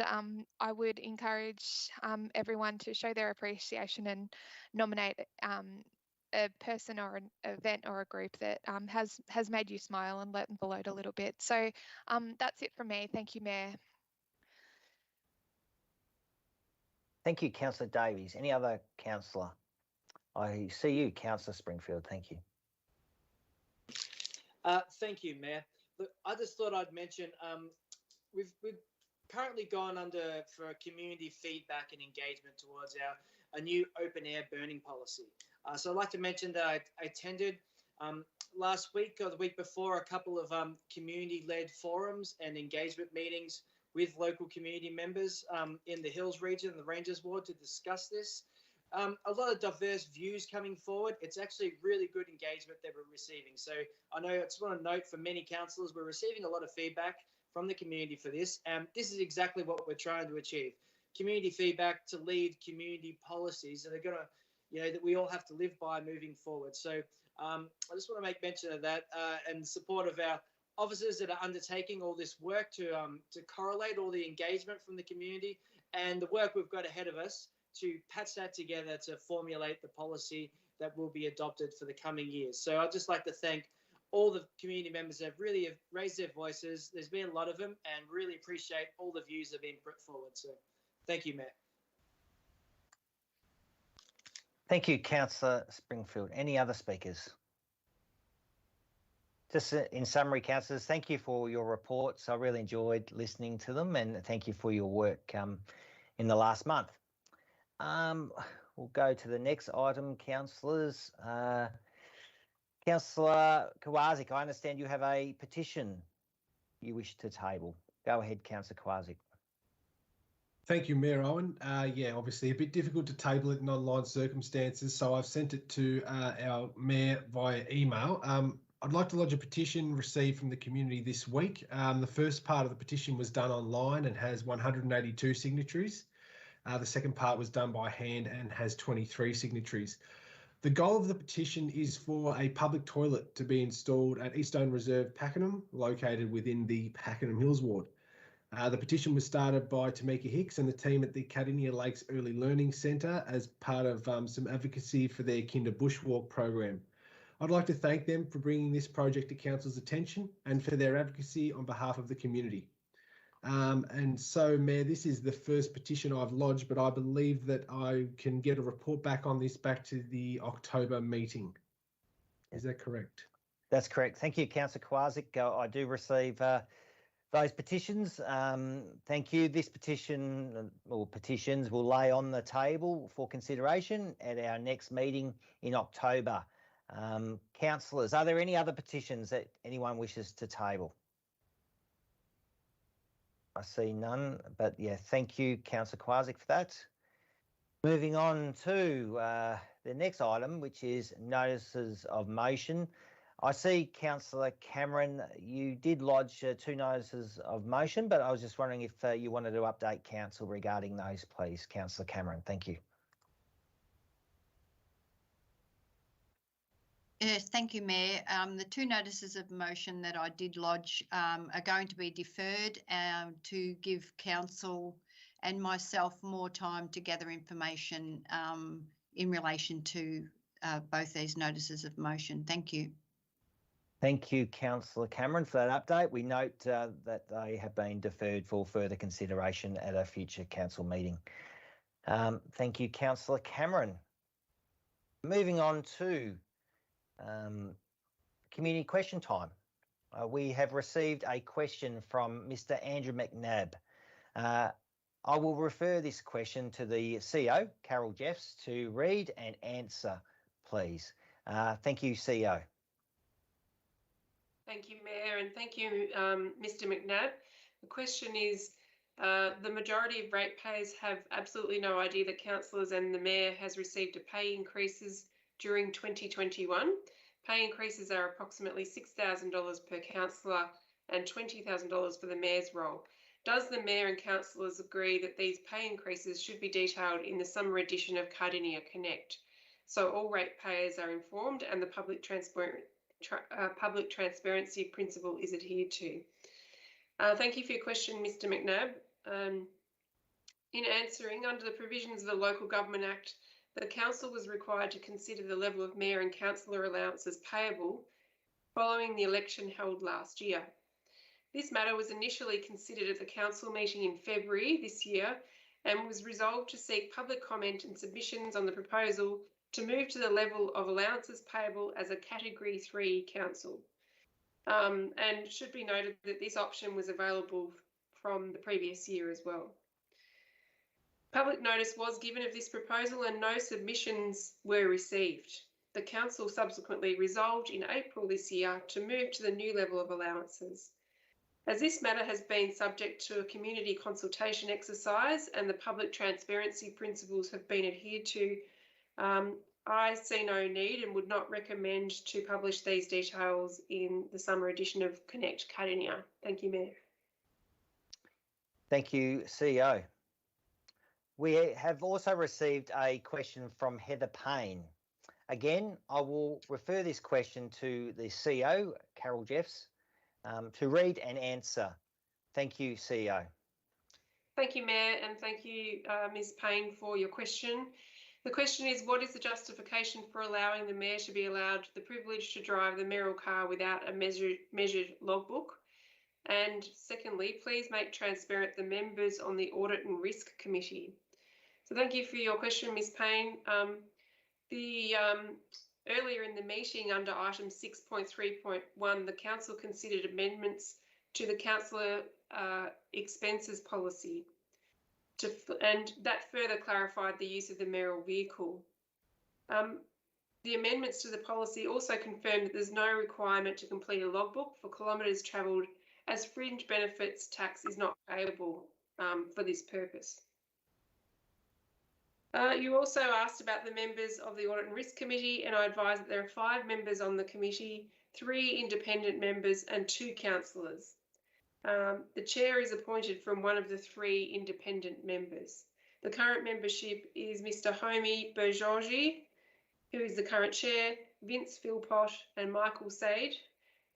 I would encourage everyone to show their appreciation and nominate a person or an event or a group that has made you smile and lighten the load a little bit. So that's it from me. Thank you, Mayor. Thank you, Councillor Davies. Any other councillor? I see you, Councillor Springfield. Thank you. Thank you, Mayor. Look, I just thought I'd mention we've currently gone for community feedback and engagement towards a new open air burning policy. So I'd like to mention that I attended last week or the week before a couple of community-led forums and engagement meetings with local community members in the Hills region and the Rangers Ward to discuss this. A lot of diverse views coming forward. It's actually really good engagement that we're receiving. So I know I just want to note for many councillors, we're receiving a lot of feedback from the community for this. And this is exactly what we're trying to achieve. Community feedback to lead community policies that are going to, that we all have to live by moving forward. So I just want to make mention of that and support of our officers that are undertaking all this work to correlate all the engagement from the community and the work we've got ahead of us to patch that together to formulate the policy that will be adopted for the coming years. So I'd just like to thank all the community members that really have raised their voices. There's been a lot of them and really appreciate all the views that have been put forward. So thank you, Matt. Thank you, Councillor Springfield. Any other speakers? Just in summary, councillors, thank you for your reports. I really enjoyed listening to them, and thank you for your work in the last month. We'll go to the next item, councillors. Councillor Kowalczyk, I understand you have a petition you wish to table. Go ahead, Councillor Kowalczyk. Thank you, Mayor Owen. Yeah, obviously a bit difficult to table it in online circumstances, so I've sent it to our Mayor via email. I'd like to lodge a petition received from the community this week. The first part of the petition was done online and has 182 signatories. The second part was done by hand and has 23 signatories. The goal of the petition is for a public toilet to be installed at Eastone Reserve, Peckingham, located within the Peckingham Hills Ward. The petition was started by Tamika Hicks and the team at the Cardinia Lakes Early Learning Centre as part of some advocacy for their Kinder Bushwalk program. I'd like to thank them for bringing this project to Council's attention and for their advocacy on behalf of the community. And so, Mayor, this is the first petition I've lodged, but I believe that I can get a report back on this back to the October meeting. Is that correct? That's correct. Thank you, Councillor Kowalczyk. I do receive those petitions. Thank you. This petition or petitions will lay on the table for consideration at our next meeting in October. Councillors, are there any other petitions that anyone wishes to table? I see none, but yeah, thank you, Councillor Kowalczyk, for that. Moving on to the next item, which is notices of motion. I see, Councillor Cameron, you did lodge 2 notices of motion, but I was just wondering if you wanted to update Council regarding those, please, Councillor Cameron. Thank you. Yes, thank you, Mayor. The 2 notices of motion that I did lodge are going to be deferred to give Council and myself more time to gather information in relation to both these notices of motion. Thank you. Thank you, Councillor Cameron, for that update. We note that they have been deferred for further consideration at a future Council meeting. Thank you, Councillor Cameron. Moving on to community question time. We have received a question from Mr. Andrew McNabb. I will refer this question to the CEO, Carol Jeffs, to read and answer, please. Thank you, CEO. Thank you, Mayor, and thank you, Mr. McNabb. The question is, the majority of ratepayers have absolutely no idea that councillors and the Mayor has received a pay increases during 2021. Pay increases are approximately $6,000 per councillor and $20,000 for the Mayor's role. Does the Mayor and councillors agree that these pay increases should be detailed in the summer edition of Cardinia Connect, so all ratepayers are informed and the public transparency principle is adhered to? Thank you for your question, Mr. McNabb. In answering, under the provisions of the Local Government Act, the Council was required to consider the level of Mayor and Councillor allowances payable following the election held last year. This matter was initially considered at the Council meeting in February this year and was resolved to seek public comment and submissions on the proposal to move to the level of allowances payable as a Category 3 council. And should be noted that this option was available from the previous year as well. Public notice was given of this proposal and no submissions were received. The Council subsequently resolved in April this year to move to the new level of allowances. As this matter has been subject to a community consultation exercise and the public transparency principles have been adhered to, I see no need and would not recommend to publish these details in the summer edition of Connect Cardinia. Thank you, Mayor. Thank you, CEO. We have also received a question from Heather Payne. Again, I will refer this question to the CEO, Carol Jeffs, to read and answer. Thank you, CEO. Thank you, Mayor, and thank you, Ms. Payne, for your question. The question is, what is the justification for allowing the Mayor to be allowed the privilege to drive the mayoral car without a measured logbook? And secondly, please make transparent the members on the Audit and Risk Committee. So thank you for your question, Ms. Payne. Earlier in the meeting under item 6.3.1, the Council considered amendments to the Councillor expenses policy and that further clarified the use of the mayoral vehicle. The amendments to the policy also confirmed that there's no requirement to complete a logbook for kilometres travelled, as fringe benefits tax is not payable for this purpose. You also asked about the members of the Audit and Risk Committee, and I advise that there are 5 members on the committee, 3 independent members and 2 councillors. The chair is appointed from one of the 3 independent members. The current membership is Mr. Homi Bergeorgi, who is the current chair, Vince Philpott and Michael Sade,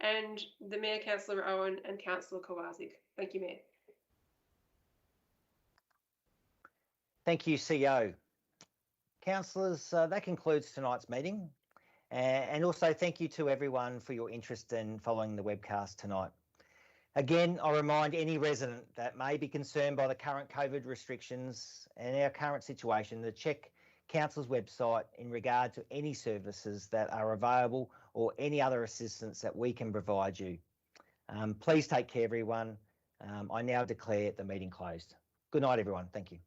and the Mayor, Councillor Owen and Councillor Kowazik. Thank you, Mayor. Thank you, CEO. Councillors, that concludes tonight's meeting. And also thank you to everyone for your interest in following the webcast tonight. Again, I remind any resident that may be concerned by the current COVID restrictions and our current situation to check Council's website in regard to any services that are available or any other assistance that we can provide you. Please take care, everyone. I now declare the meeting closed. Good night, everyone. Thank you.